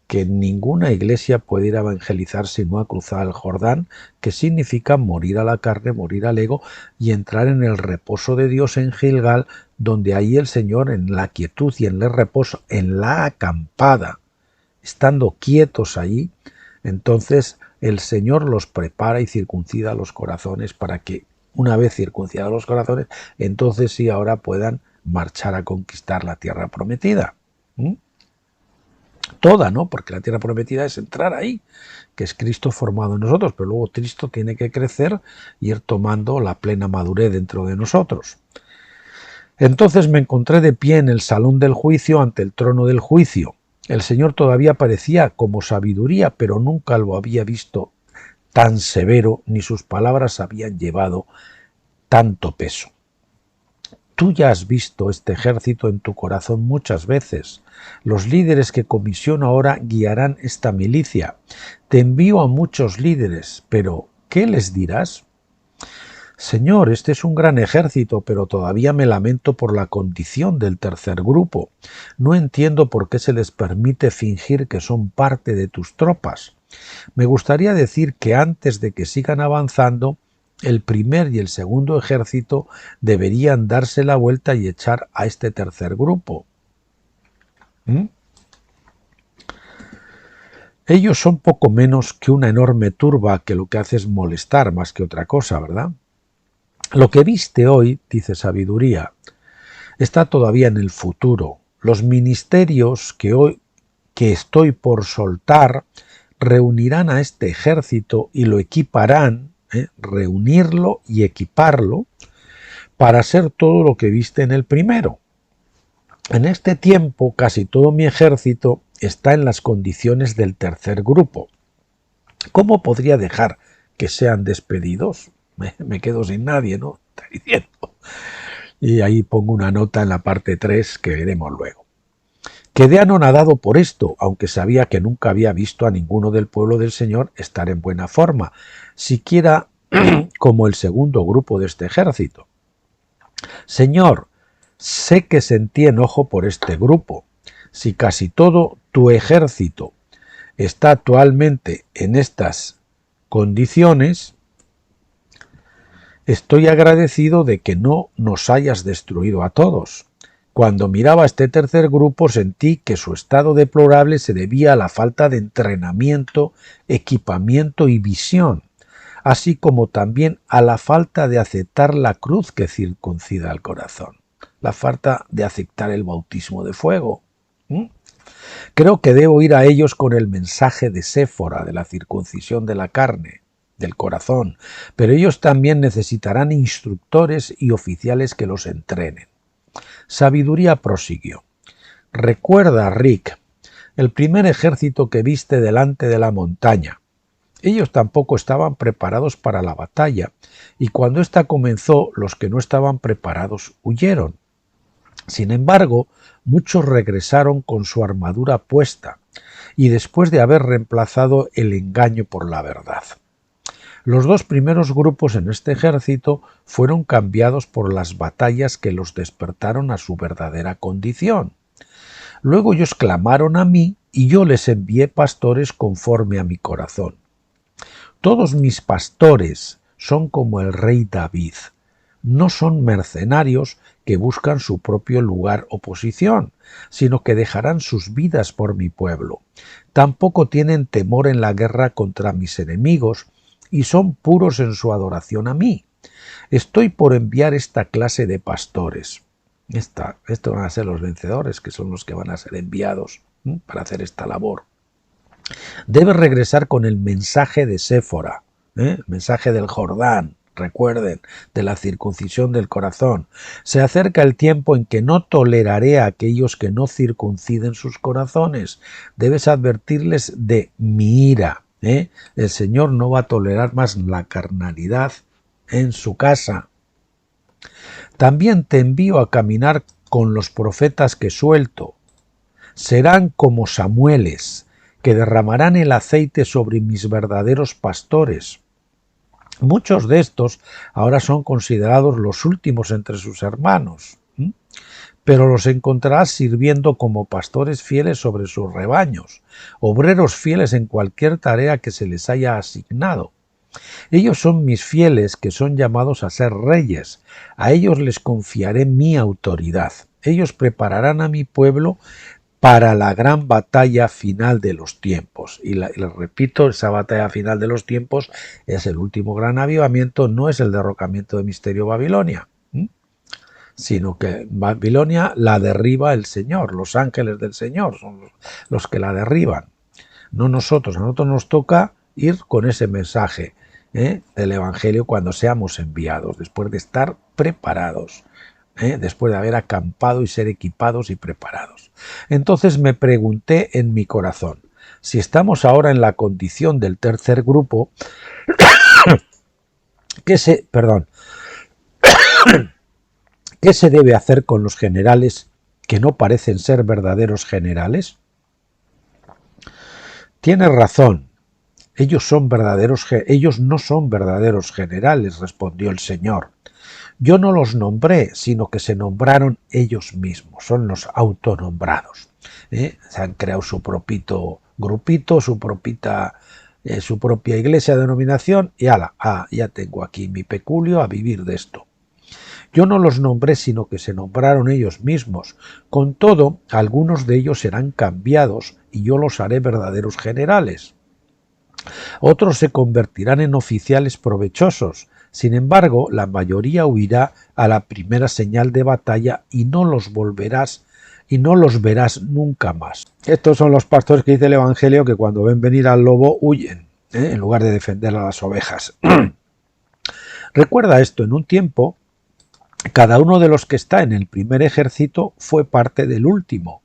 que ninguna iglesia puede ir a evangelizar si no a cruzar el Jordán, que significa morir a la carne, morir al ego y entrar en el reposo de Dios en Gilgal, donde ahí el Señor, en la quietud y en el reposo, en la acampada, estando quietos allí, entonces el Señor los prepara y circuncida los corazones para que, una vez circuncidados los corazones, entonces sí ahora puedan marchar a conquistar la tierra prometida. Toda, ¿no? Porque la tierra prometida es entrar ahí, que es Cristo formado en nosotros, pero luego Cristo tiene que crecer y ir tomando la plena madurez dentro de nosotros. Entonces me encontré de pie en el salón del juicio ante el trono del juicio. El Señor todavía parecía como sabiduría, pero nunca lo había visto tan severo, ni sus palabras habían llevado tanto peso. Tú ya has visto este ejército en tu corazón muchas veces. Los líderes que comisiono ahora guiarán esta milicia. Te envío a muchos líderes, pero ¿qué les dirás? Señor, este es un gran ejército, pero todavía me lamento por la condición del tercer grupo. No entiendo por qué se les permite fingir que son parte de tus tropas. Me gustaría decir que antes de que sigan avanzando, el primer y el segundo ejército deberían darse la vuelta y echar a este tercer grupo. Ellos son poco menos que una enorme turba que lo que hace es molestar más que otra cosa, ¿verdad? Lo que viste hoy, dice Sabiduría, está todavía en el futuro. Los ministerios que estoy por soltar reunirán a este ejército y lo equiparán, reunirlo y equiparlo para ser todo lo que viste en el primero. En este tiempo casi todo mi ejército está en las condiciones del tercer grupo. ¿Cómo podría dejar que sean despedidos? Me quedo sin nadie, ¿no? Está diciendo. Y ahí pongo una nota en la parte 3 que veremos luego. Quedé anonadado por esto, aunque sabía que nunca había visto a ninguno del pueblo del Señor estar en buena forma, siquiera como el segundo grupo de este ejército. Señor, sé que sentí enojo por este grupo. Si casi todo tu ejército está actualmente en estas condiciones, estoy agradecido de que no nos hayas destruido a todos. Cuando miraba a este tercer grupo sentí que su estado deplorable se debía a la falta de entrenamiento, equipamiento y visión, así como también a la falta de aceptar la cruz que circuncida el corazón, la falta de aceptar el bautismo de fuego. Creo que debo ir a ellos con el mensaje de Séfora, de la circuncisión de la carne, del corazón, pero ellos también necesitarán instructores y oficiales que los entrenen. Sabiduría prosiguió: recuerda, Rick, el primer ejército que viste delante de la montaña. Ellos tampoco estaban preparados para la batalla, y cuando ésta comenzó, los que no estaban preparados huyeron. Sin embargo, muchos regresaron con su armadura puesta, y después de haber reemplazado el engaño por la verdad. Los dos primeros grupos en este ejército fueron cambiados por las batallas que los despertaron a su verdadera condición. Luego ellos clamaron a mí, y yo les envié pastores conforme a mi corazón. Todos mis pastores son como el rey David. No son mercenarios que buscan su propio lugar o posición, sino que dejarán sus vidas por mi pueblo. Tampoco tienen temor en la guerra contra mis enemigos y son puros en su adoración a mí. Estoy por enviar esta clase de pastores. Estos van a ser los vencedores, que son los que van a ser enviados para hacer esta labor. Debe regresar con el mensaje de Séfora, el mensaje del Jordán, recuerden, de la circuncisión del corazón. Se acerca el tiempo en que no toleraré a aquellos que no circunciden sus corazones. Debes advertirles de mi ira. El Señor no va a tolerar más la carnalidad en su casa. También te envío a caminar con los profetas que suelto. Serán como Samueles, que derramarán el aceite sobre mis verdaderos pastores. Muchos de estos ahora son considerados los últimos entre sus hermanos, pero los encontrarás sirviendo como pastores fieles sobre sus rebaños, obreros fieles en cualquier tarea que se les haya asignado. Ellos son mis fieles que son llamados a ser reyes. A ellos les confiaré mi autoridad. Ellos prepararán a mi pueblo para la gran batalla final de los tiempos. Y les repito, esa batalla final de los tiempos es el último gran avivamiento, no es el derrocamiento de Misterio Babilonia, sino que Babilonia la derriba el Señor, los ángeles del Señor son los que la derriban, no nosotros. A nosotros nos toca ir con ese mensaje del Evangelio cuando seamos enviados, después de estar preparados. Después de haber acampado y ser equipados y preparados. Entonces me pregunté en mi corazón, si estamos ahora en la condición del tercer grupo, ¿qué se debe hacer con los generales que no parecen ser verdaderos generales? Tienes razón, ellos no son verdaderos generales, respondió el Señor. Yo no los nombré, sino que se nombraron ellos mismos, son los autonombrados. Se han creado su propio grupito, su propia iglesia, denominación, y ya tengo aquí mi peculio a vivir de esto. Yo no los nombré, sino que se nombraron ellos mismos. Con todo, algunos de ellos serán cambiados y yo los haré verdaderos generales. Otros se convertirán en oficiales provechosos. Sin embargo, la mayoría huirá a la primera señal de batalla y no los verás nunca más. Estos son los pastores que dice el Evangelio que cuando ven venir al lobo huyen, en lugar de defender a las ovejas. Recuerda esto, en un tiempo, cada uno de los que está en el primer ejército fue parte del último.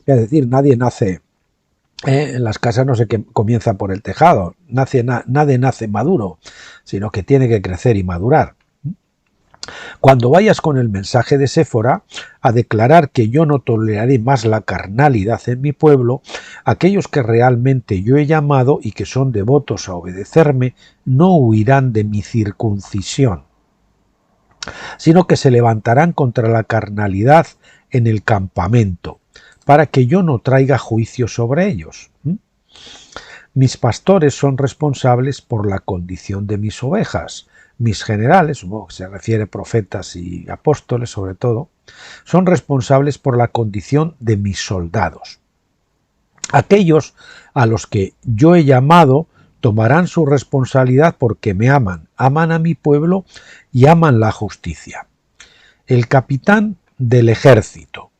Es decir, nadie nace... en las casas no se comienza por el tejado, nadie nace maduro, sino que tiene que crecer y madurar. Cuando vayas con el mensaje de Séfora a declarar que yo no toleraré más la carnalidad en mi pueblo, aquellos que realmente yo he llamado y que son devotos a obedecerme no huirán de mi circuncisión, sino que se levantarán contra la carnalidad en el campamento, para que yo no traiga juicio sobre ellos. Mis pastores son responsables por la condición de mis ovejas. Mis generales, supongo que se refiere a profetas y apóstoles sobre todo, son responsables por la condición de mis soldados. Aquellos a los que yo he llamado tomarán su responsabilidad porque me aman a mi pueblo y aman la justicia. El capitán del ejército.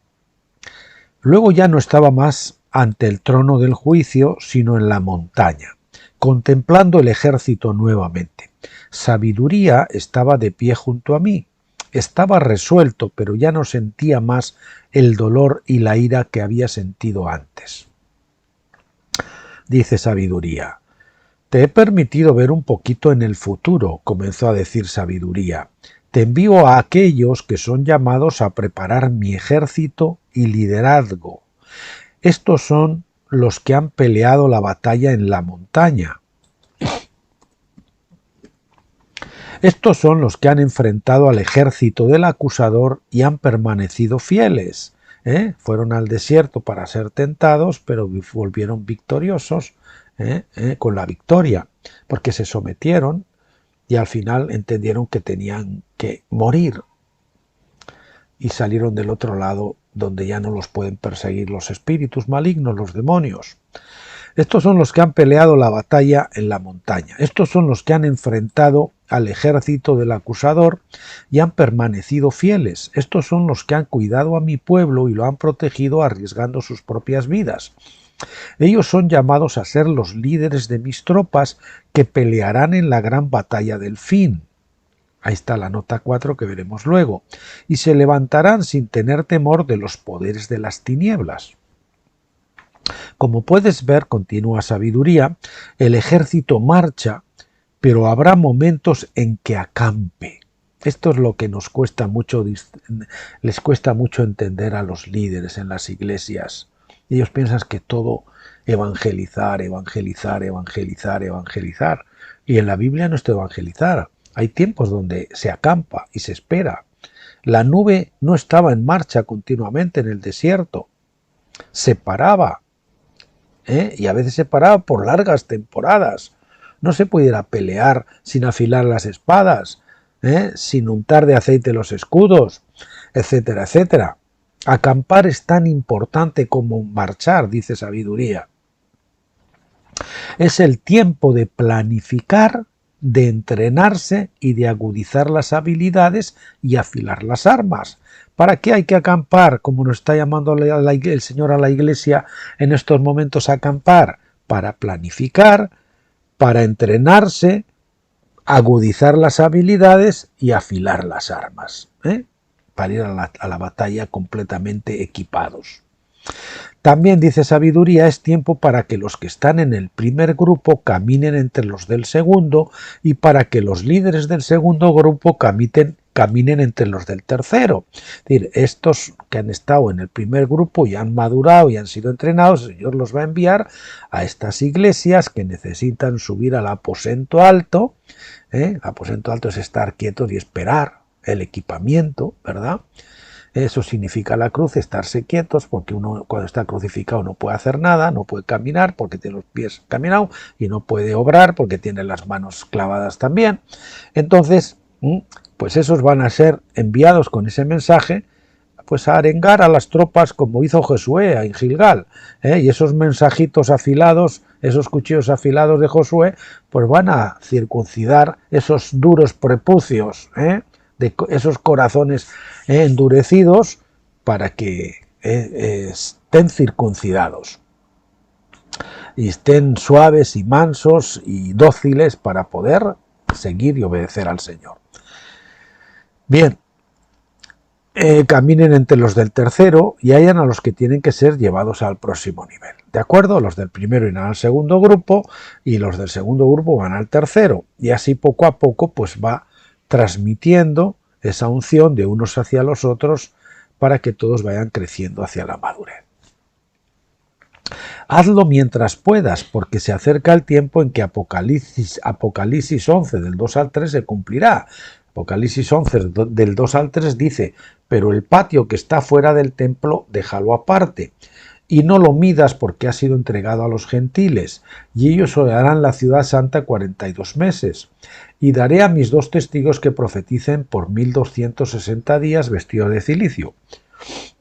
Luego ya no estaba más ante el trono del juicio, sino en la montaña, contemplando el ejército nuevamente. Sabiduría estaba de pie junto a mí. Estaba resuelto, pero ya no sentía más el dolor y la ira que había sentido antes. Dice Sabiduría: te he permitido ver un poquito en el futuro, comenzó a decir Sabiduría. Te envío a aquellos que son llamados a preparar mi ejército y liderazgo. Estos son los que han peleado la batalla en la montaña. Estos son los que han enfrentado al ejército del acusador y han permanecido fieles. Fueron al desierto para ser tentados, pero volvieron victoriosos con la victoria, porque se sometieron y al final entendieron que tenían que morir y salieron del otro lado, donde ya no los pueden perseguir los espíritus malignos, los demonios. Estos son los que han peleado la batalla en la montaña. Estos son los que han enfrentado al ejército del acusador y han permanecido fieles. Estos son los que han cuidado a mi pueblo y lo han protegido arriesgando sus propias vidas. Ellos son llamados a ser los líderes de mis tropas que pelearán en la gran batalla del fin. Ahí está la nota 4 que veremos luego. Y se levantarán sin tener temor de los poderes de las tinieblas. Como puedes ver, continúa Sabiduría, el ejército marcha, pero habrá momentos en que acampe. Esto es lo que les cuesta mucho entender a los líderes en las iglesias. Ellos piensan que todo evangelizar. Y en la Biblia no es evangelizar. Hay tiempos donde se acampa y se espera. La nube no estaba en marcha continuamente en el desierto. Se paraba. Y a veces se paraba por largas temporadas. No se pudiera pelear sin afilar las espadas, sin untar de aceite los escudos, etcétera, etcétera. Acampar es tan importante como marchar, dice Sabiduría. Es el tiempo de planificar, de entrenarse y de agudizar las habilidades y afilar las armas. ¿Para qué hay que acampar? Como nos está llamando el Señor a la Iglesia en estos momentos a acampar. Para planificar, para entrenarse, agudizar las habilidades y afilar las armas. Para ir a la batalla completamente equipados. También dice Sabiduría, es tiempo para que los que están en el primer grupo caminen entre los del segundo y para que los líderes del segundo grupo caminen entre los del tercero. Es decir, estos que han estado en el primer grupo y han madurado y han sido entrenados, el Señor los va a enviar a estas iglesias que necesitan subir al aposento alto. El aposento alto es estar quietos y esperar el equipamiento, ¿verdad? Eso significa la cruz, estarse quietos, porque uno cuando está crucificado no puede hacer nada, no puede caminar porque tiene los pies caminados y no puede obrar porque tiene las manos clavadas también. Entonces, pues esos van a ser enviados con ese mensaje pues a arengar a las tropas como hizo Josué en Gilgal, y esos mensajitos afilados, esos cuchillos afilados de Josué, pues van a circuncidar esos duros prepucios, de esos corazones endurecidos para que estén circuncidados y estén suaves y mansos y dóciles para poder seguir y obedecer al Señor. Bien, caminen entre los del tercero y hayan a los que tienen que ser llevados al próximo nivel. ¿De acuerdo? Los del primero irán al segundo grupo y los del segundo grupo van al tercero. Y así poco a poco pues va transmitiendo esa unción de unos hacia los otros para que todos vayan creciendo hacia la madurez. Hazlo mientras puedas, porque se acerca el tiempo en que Apocalipsis 11 del 2 al 3 se cumplirá. Apocalipsis 11 del 2 al 3 dice: pero el patio que está fuera del templo déjalo aparte, y no lo midas porque ha sido entregado a los gentiles, y ellos orarán la ciudad santa 42 meses. Y daré a mis 2 testigos que profeticen por 1260 días vestidos de cilicio.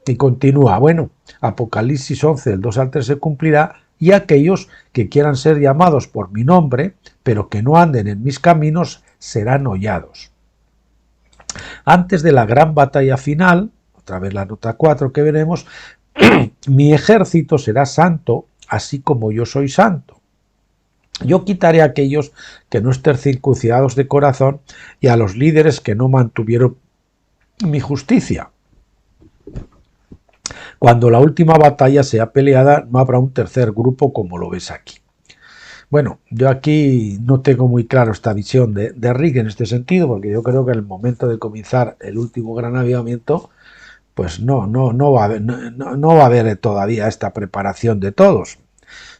Y continúa, bueno, Apocalipsis 11, del 2 al 3 se cumplirá, y aquellos que quieran ser llamados por mi nombre, pero que no anden en mis caminos, serán hollados. Antes de la gran batalla final, otra vez la nota 4 que veremos, mi ejército será santo, así como yo soy santo. Yo quitaré a aquellos que no estén circuncidados de corazón y a los líderes que no mantuvieron mi justicia. Cuando la última batalla sea peleada, no habrá un tercer grupo como lo ves aquí. Bueno, yo aquí no tengo muy claro esta visión de Rick en este sentido, porque yo creo que en el momento de comenzar el último gran avivamiento, pues no va a haber todavía esta preparación de todos.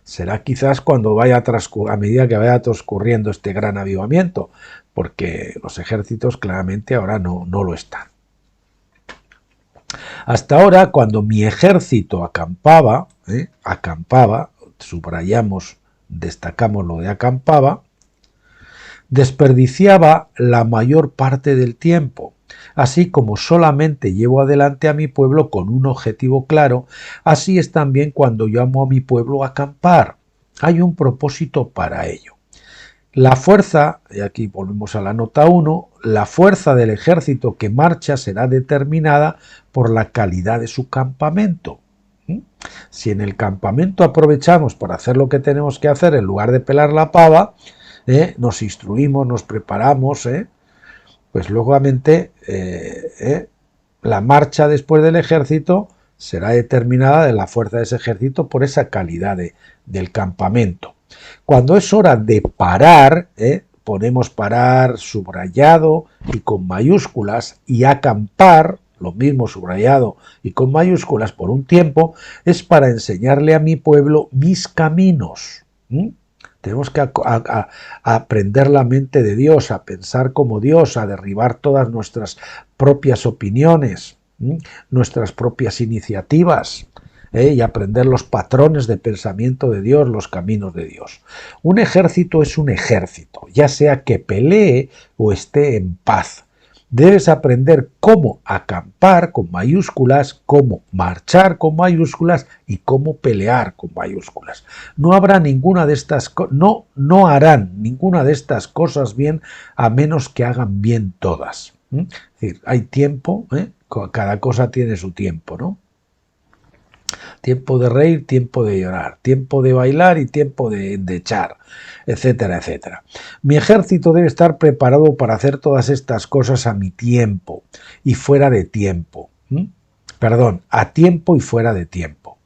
Será quizás cuando a medida que vaya transcurriendo este gran avivamiento, porque los ejércitos claramente ahora no lo están. Hasta ahora, cuando mi ejército acampaba, subrayamos, destacamos lo de acampaba, desperdiciaba la mayor parte del tiempo. Así como solamente llevo adelante a mi pueblo con un objetivo claro, así es también cuando llamo a mi pueblo a acampar. Hay un propósito para ello. La fuerza, y aquí volvemos a la nota 1, la fuerza del ejército que marcha será determinada por la calidad de su campamento. Si en el campamento aprovechamos para hacer lo que tenemos que hacer en lugar de pelar la pava, nos instruimos, nos preparamos, pues lógicamente la marcha después del ejército será determinada de la fuerza de ese ejército por esa calidad del campamento. Cuando es hora de parar, ponemos parar subrayado y con mayúsculas, y acampar, lo mismo subrayado y con mayúsculas por un tiempo, es para enseñarle a mi pueblo mis caminos. Tenemos que aprender la mente de Dios, a pensar como Dios, a derribar todas nuestras propias opiniones, nuestras propias iniciativas, y aprender los patrones de pensamiento de Dios, los caminos de Dios. Un ejército es un ejército, ya sea que pelee o esté en paz. Debes aprender cómo acampar con mayúsculas, cómo marchar con mayúsculas y cómo pelear con mayúsculas. No habrá ninguna de estas no harán ninguna de estas cosas bien a menos que hagan bien todas. Es decir, hay tiempo, cada cosa tiene su tiempo, ¿no? Tiempo de reír, tiempo de llorar, tiempo de bailar y tiempo de echar, etcétera, etcétera. Mi ejército debe estar preparado para hacer todas estas cosas a mi tiempo y fuera de tiempo. A tiempo y fuera de tiempo.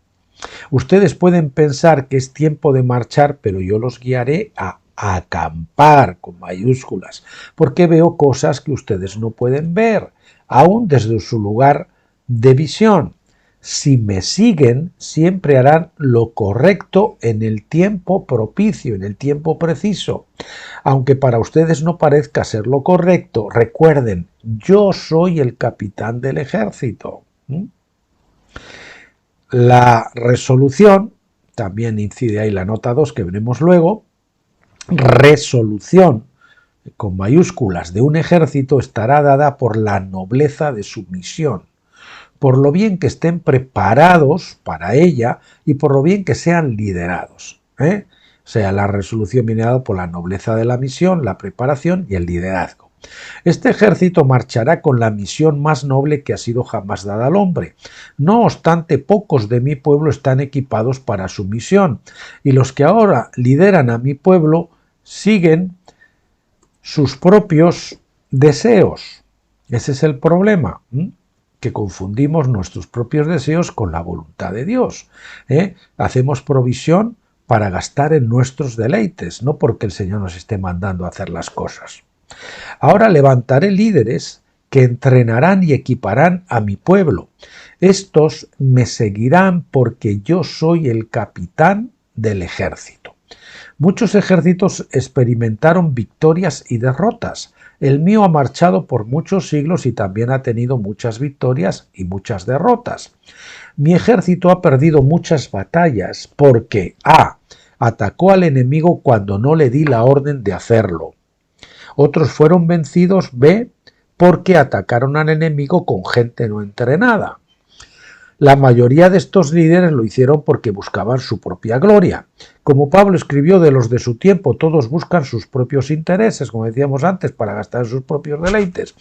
Ustedes pueden pensar que es tiempo de marchar, pero yo los guiaré a acampar con mayúsculas, porque veo cosas que ustedes no pueden ver, aún desde su lugar de visión. Si me siguen, siempre harán lo correcto en el tiempo propicio, en el tiempo preciso. Aunque para ustedes no parezca ser lo correcto, recuerden, yo soy el capitán del ejército. La resolución, también incide ahí la nota 2 que veremos luego, resolución con mayúsculas de un ejército estará dada por la nobleza de su misión, por lo bien que estén preparados para ella y por lo bien que sean liderados. O sea, la resolución viene dada por la nobleza de la misión, la preparación y el liderazgo. Este ejército marchará con la misión más noble que ha sido jamás dada al hombre. No obstante, pocos de mi pueblo están equipados para su misión, y los que ahora lideran a mi pueblo siguen sus propios deseos. Ese es el problema, que confundimos nuestros propios deseos con la voluntad de Dios. Hacemos provisión para gastar en nuestros deleites, no porque el Señor nos esté mandando a hacer las cosas. Ahora levantaré líderes que entrenarán y equiparán a mi pueblo. Estos me seguirán porque yo soy el capitán del ejército. Muchos ejércitos experimentaron victorias y derrotas. El mío ha marchado por muchos siglos y también ha tenido muchas victorias y muchas derrotas. Mi ejército ha perdido muchas batallas porque A. Atacó al enemigo cuando no le di la orden de hacerlo. Otros fueron vencidos, B. Porque atacaron al enemigo con gente no entrenada. La mayoría de estos líderes lo hicieron porque buscaban su propia gloria. Como Pablo escribió de los de su tiempo, todos buscan sus propios intereses, como decíamos antes, para gastar sus propios deleites.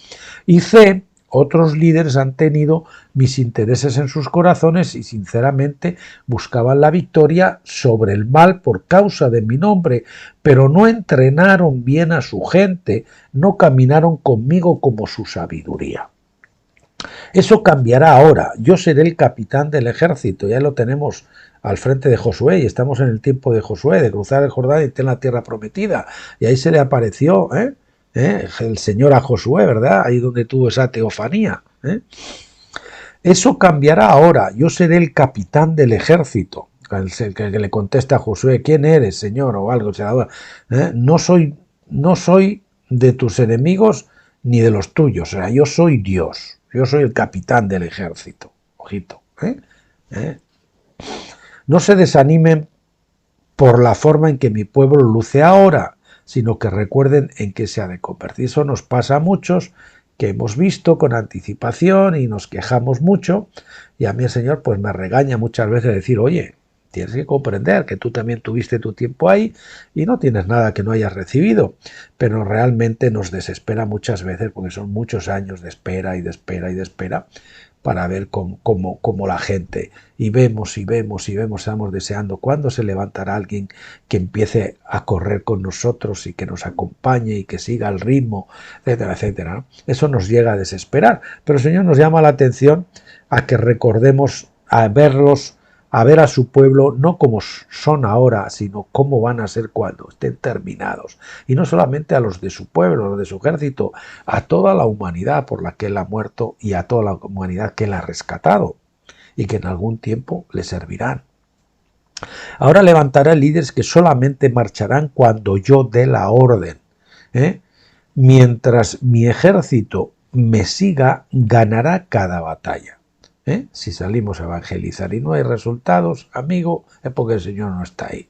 Y C, otros líderes han tenido mis intereses en sus corazones y sinceramente buscaban la victoria sobre el mal por causa de mi nombre, pero no entrenaron bien a su gente, no caminaron conmigo como su sabiduría. Eso cambiará ahora. Yo seré el capitán del ejército. Ya lo tenemos al frente de Josué y estamos en el tiempo de Josué, de cruzar el Jordán y tener la tierra prometida. Y ahí se le apareció el Señor a Josué, ¿verdad? Ahí donde tuvo esa teofanía. Eso cambiará ahora. Yo seré el capitán del ejército. El que le contesta a Josué, ¿quién eres, Señor? O algo. No soy de tus enemigos ni de los tuyos. O sea, yo soy Dios. Yo soy el capitán del ejército. Ojito. No se desanimen por la forma en que mi pueblo luce ahora, sino que recuerden en qué se ha de convertir. Eso nos pasa a muchos que hemos visto con anticipación y nos quejamos mucho, y a mí el Señor pues me regaña muchas veces decir, oye, tienes que comprender que tú también tuviste tu tiempo ahí y no tienes nada que no hayas recibido, pero realmente nos desespera muchas veces porque son muchos años de espera y de espera y de espera para ver cómo la gente, y vemos, estamos deseando cuándo se levantará alguien que empiece a correr con nosotros y que nos acompañe y que siga el ritmo, etcétera, etcétera, ¿no? Eso nos llega a desesperar, pero el Señor nos llama la atención a que recordemos a verlos, a ver a su pueblo no como son ahora, sino cómo van a ser cuando estén terminados. Y no solamente a los de su pueblo, a los de su ejército, a toda la humanidad por la que Él ha muerto y a toda la humanidad que Él ha rescatado y que en algún tiempo le servirán. Ahora levantará líderes que solamente marcharán cuando yo dé la orden. Mientras mi ejército me siga, ganará cada batalla. Si salimos a evangelizar y no hay resultados, amigo, es porque el Señor no está ahí.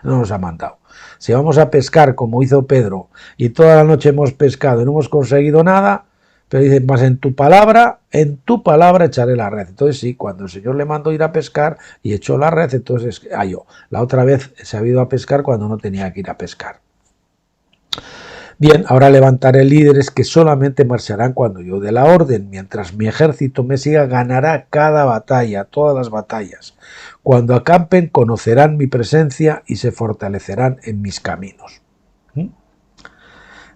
No nos ha mandado. Si vamos a pescar como hizo Pedro y toda la noche hemos pescado y no hemos conseguido nada, pero dice, más en tu palabra echaré la red. Entonces sí, cuando el Señor le mandó ir a pescar y echó la red, entonces la otra vez se ha ido a pescar cuando no tenía que ir a pescar. Bien, ahora levantaré líderes que solamente marcharán cuando yo dé la orden. Mientras mi ejército me siga, ganará cada batalla, todas las batallas. Cuando acampen, conocerán mi presencia y se fortalecerán en mis caminos.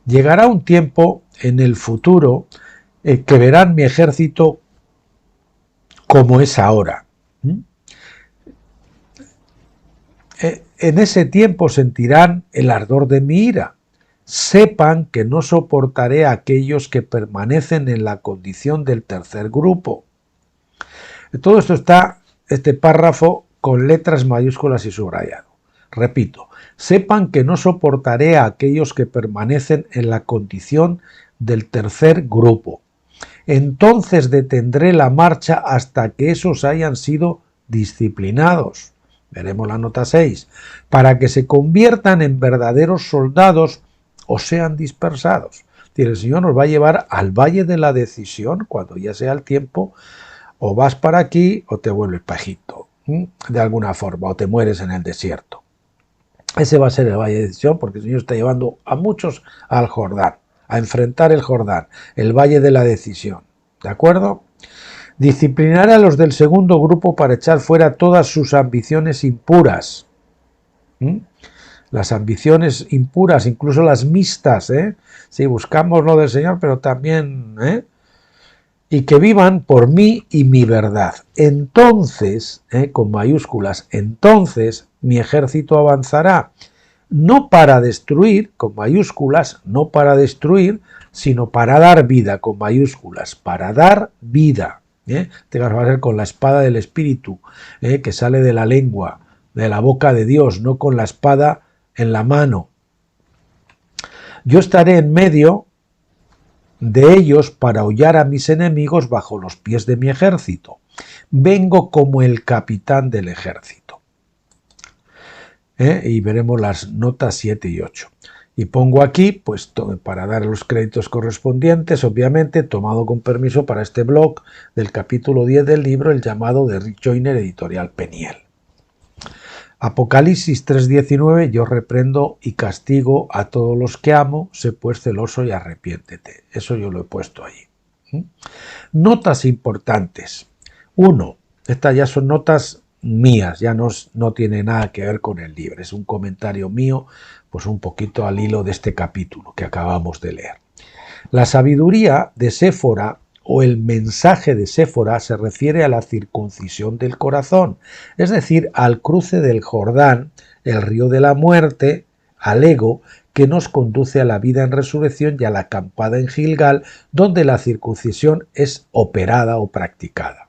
Llegará un tiempo en el futuro que verán mi ejército como es ahora. En ese tiempo sentirán el ardor de mi ira. Sepan que no soportaré a aquellos que permanecen en la condición del tercer grupo. Todo esto está, este párrafo, con letras mayúsculas y subrayado. Repito, sepan que no soportaré a aquellos que permanecen en la condición del tercer grupo. Entonces detendré la marcha hasta que esos hayan sido disciplinados. Veremos la nota 6. Para que se conviertan en verdaderos soldados o sean dispersados. El Señor nos va a llevar al valle de la decisión cuando ya sea el tiempo. O vas para aquí o te vuelves para Egipto, de alguna forma, o te mueres en el desierto. Ese va a ser el valle de decisión porque el Señor está llevando a muchos al Jordán, a enfrentar el Jordán, el valle de la decisión. ¿De acuerdo? Disciplinaré a los del segundo grupo para echar fuera todas sus ambiciones impuras. Las ambiciones impuras, incluso las mixtas, Sí, buscamos lo del Señor, pero también, y que vivan por mí y mi verdad. Entonces, con mayúsculas, entonces mi ejército avanzará, no para destruir, con mayúsculas, no para destruir, sino para dar vida, con mayúsculas, para dar vida. Te vas a hacer con la espada del Espíritu, que sale de la lengua, de la boca de Dios, no con la espada en la mano. Yo estaré en medio de ellos para hollar a mis enemigos bajo los pies de mi ejército. Vengo como el capitán del ejército. Y veremos las notas 7 y 8. Y pongo aquí, pues para dar los créditos correspondientes, obviamente, tomado con permiso para este blog del capítulo 10 del libro, el llamado de Rick Joyner, editorial Peniel. Apocalipsis 3:19, yo reprendo y castigo a todos los que amo, sé pues celoso y arrepiéntete. Eso yo lo he puesto allí. Notas importantes. 1. Estas ya son notas mías, ya no tiene nada que ver con el libro. Es un comentario mío, pues un poquito al hilo de este capítulo que acabamos de leer. La sabiduría de Séfora o el mensaje de Séfora se refiere a la circuncisión del corazón, es decir, al cruce del Jordán, el río de la muerte, al ego, que nos conduce a la vida en resurrección y a la acampada en Gilgal, donde la circuncisión es operada o practicada.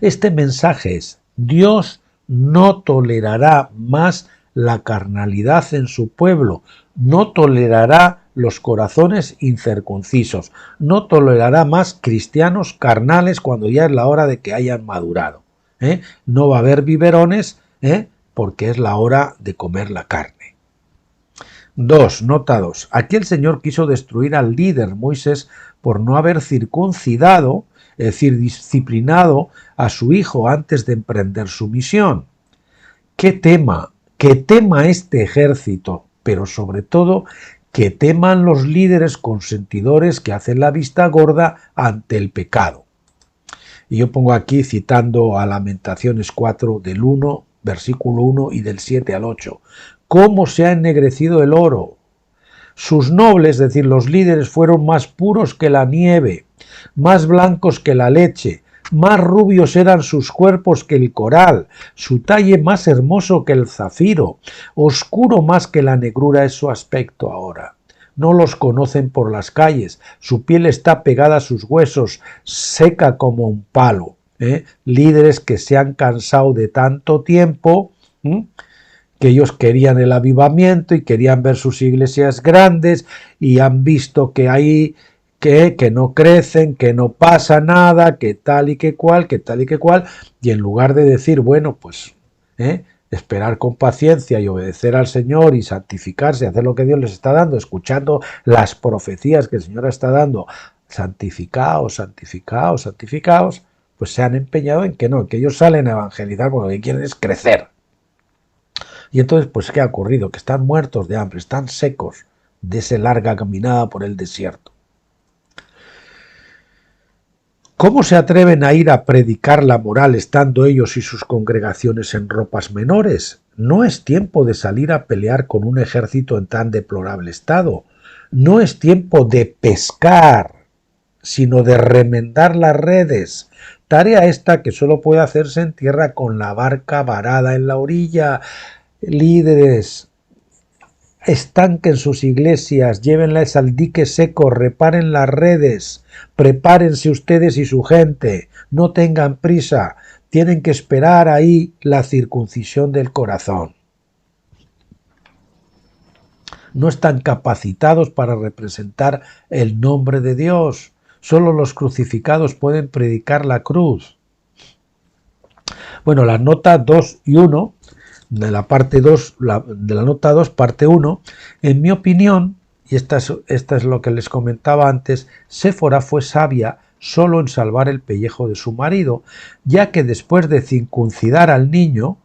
Este mensaje es: Dios no tolerará más la carnalidad en su pueblo, no tolerará los corazones incircuncisos, no tolerará más cristianos carnales cuando ya es la hora de que hayan madurado. No va a haber biberones, porque es la hora de comer la carne. 2. Nota 2. Aquí el Señor quiso destruir al líder Moisés por no haber circuncidado, es decir, disciplinado a su hijo antes de emprender su misión. ¿Qué tema? Que tema este ejército, pero sobre todo que teman los líderes consentidores que hacen la vista gorda ante el pecado. Y yo pongo aquí, citando a Lamentaciones 4 del 1, versículo 1 y del 7 al 8. ¿Cómo se ha ennegrecido el oro? Sus nobles, es decir, los líderes, fueron más puros que la nieve, más blancos que la leche, más rubios eran sus cuerpos que el coral, su talle más hermoso que el zafiro, oscuro más que la negrura es su aspecto ahora. No los conocen por las calles, su piel está pegada a sus huesos, seca como un palo. Líderes que se han cansado de tanto tiempo, que ellos querían el avivamiento y querían ver sus iglesias grandes y han visto que hay que no crecen, que no pasa nada, que tal y que cual, y en lugar de decir, bueno, pues esperar con paciencia y obedecer al Señor y santificarse, hacer lo que Dios les está dando, escuchando las profecías que el Señor está dando, santificaos, santificaos, santificaos, pues se han empeñado en que no, que ellos salen a evangelizar porque lo que quieren es crecer. Y entonces, pues, ¿qué ha ocurrido? Que están muertos de hambre, están secos de esa larga caminada por el desierto. ¿Cómo se atreven a ir a predicar la moral estando ellos y sus congregaciones en ropas menores? No es tiempo de salir a pelear con un ejército en tan deplorable estado. No es tiempo de pescar, sino de remendar las redes. Tarea esta que solo puede hacerse en tierra con la barca varada en la orilla. Líderes, estanquen sus iglesias, llévenlas al dique seco, reparen las redes, prepárense ustedes y su gente, no tengan prisa, tienen que esperar ahí la circuncisión del corazón. No están capacitados para representar el nombre de Dios, solo los crucificados pueden predicar la cruz. Bueno, las notas 2 y 1 de la parte 2, de la nota 2, parte 1, en mi opinión, y esta es lo que les comentaba antes, Séfora fue sabia solo en salvar el pellejo de su marido, ya que después de circuncidar al niño,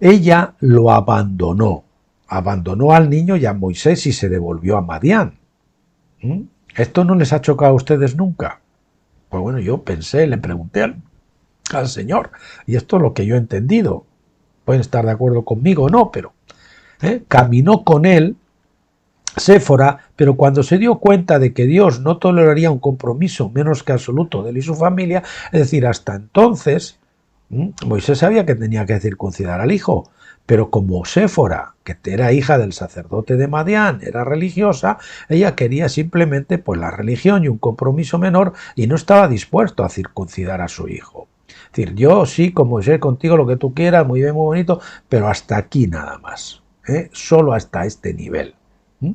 ella lo abandonó al niño y a Moisés y se devolvió a Madián. ¿Esto no les ha chocado a ustedes nunca? Pues bueno, yo pensé, le pregunté al Señor, y esto es lo que yo he entendido. Pueden estar de acuerdo conmigo o no, pero caminó con él Séfora, pero cuando se dio cuenta de que Dios no toleraría un compromiso menos que absoluto de él y su familia, es decir, hasta entonces Moisés sabía que tenía que circuncidar al hijo, pero como Séfora, que era hija del sacerdote de Madián, era religiosa, ella quería simplemente pues la religión y un compromiso menor y no estaba dispuesto a circuncidar a su hijo. Es decir, yo sí, como sé contigo lo que tú quieras, muy bien, muy bonito, pero hasta aquí nada más, solo hasta este nivel. Es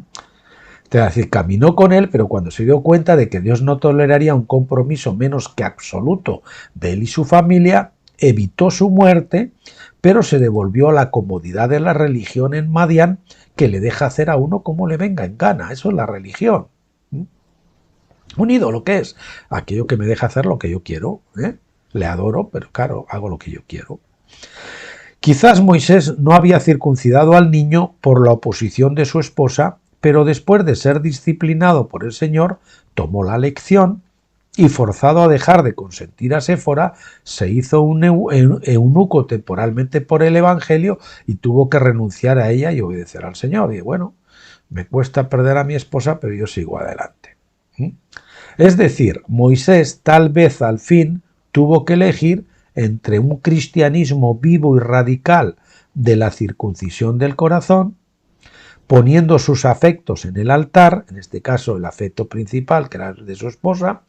decir, caminó con él, pero cuando se dio cuenta de que Dios no toleraría un compromiso menos que absoluto de él y su familia, evitó su muerte, pero se devolvió a la comodidad de la religión en Madián, que le deja hacer a uno como le venga en gana. Eso es la religión. Un ídolo, ¿qué es? Aquello que me deja hacer lo que yo quiero, Le adoro, pero claro, hago lo que yo quiero. Quizás Moisés no había circuncidado al niño por la oposición de su esposa, pero después de ser disciplinado por el Señor, tomó la lección y, forzado a dejar de consentir a Séfora, se hizo un eunuco temporalmente por el Evangelio y tuvo que renunciar a ella y obedecer al Señor. Y bueno, me cuesta perder a mi esposa, pero yo sigo adelante. Es decir, Moisés tal vez al fin tuvo que elegir entre un cristianismo vivo y radical de la circuncisión del corazón, poniendo sus afectos en el altar, en este caso el afecto principal, que era el de su esposa,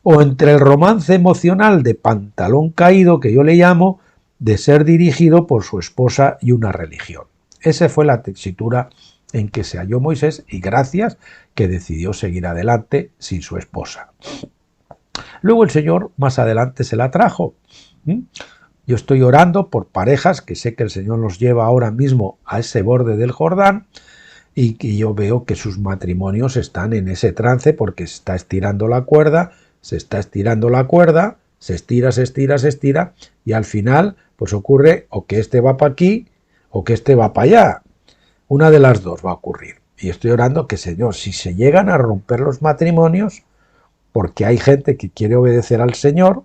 o entre el romance emocional de pantalón caído, que yo le llamo, de ser dirigido por su esposa y una religión. Esa fue la tesitura en que se halló Moisés, y gracias que decidió seguir adelante sin su esposa. Luego el Señor más adelante se la trajo. Yo estoy orando por parejas que sé que el Señor los lleva ahora mismo a ese borde del Jordán, y que yo veo que sus matrimonios están en ese trance porque se está estirando la cuerda, se estira, se estira, y al final pues ocurre o que este va para aquí o que este va para allá. Una de las dos va a ocurrir. Y estoy orando que, Señor, si se llegan a romper los matrimonios, porque hay gente que quiere obedecer al Señor,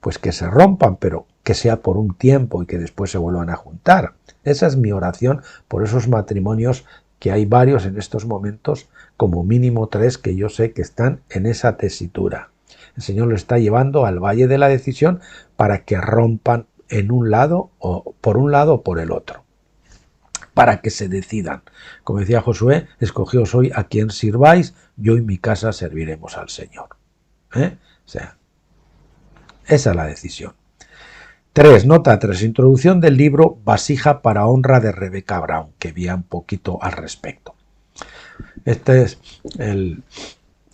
pues que se rompan, pero que sea por un tiempo y que después se vuelvan a juntar. Esa es mi oración por esos matrimonios, que hay varios en estos momentos, como mínimo 3 que yo sé que están en esa tesitura. El Señor lo está llevando al valle de la decisión para que rompan en un lado o por el otro, para que se decidan. Como decía Josué, escogíos hoy a quien sirváis, yo y mi casa serviremos al Señor. O sea, esa es la decisión. 3. Nota 3. Introducción del libro Vasija para honra de Rebecca Brown, que vi un poquito al respecto. Este es el...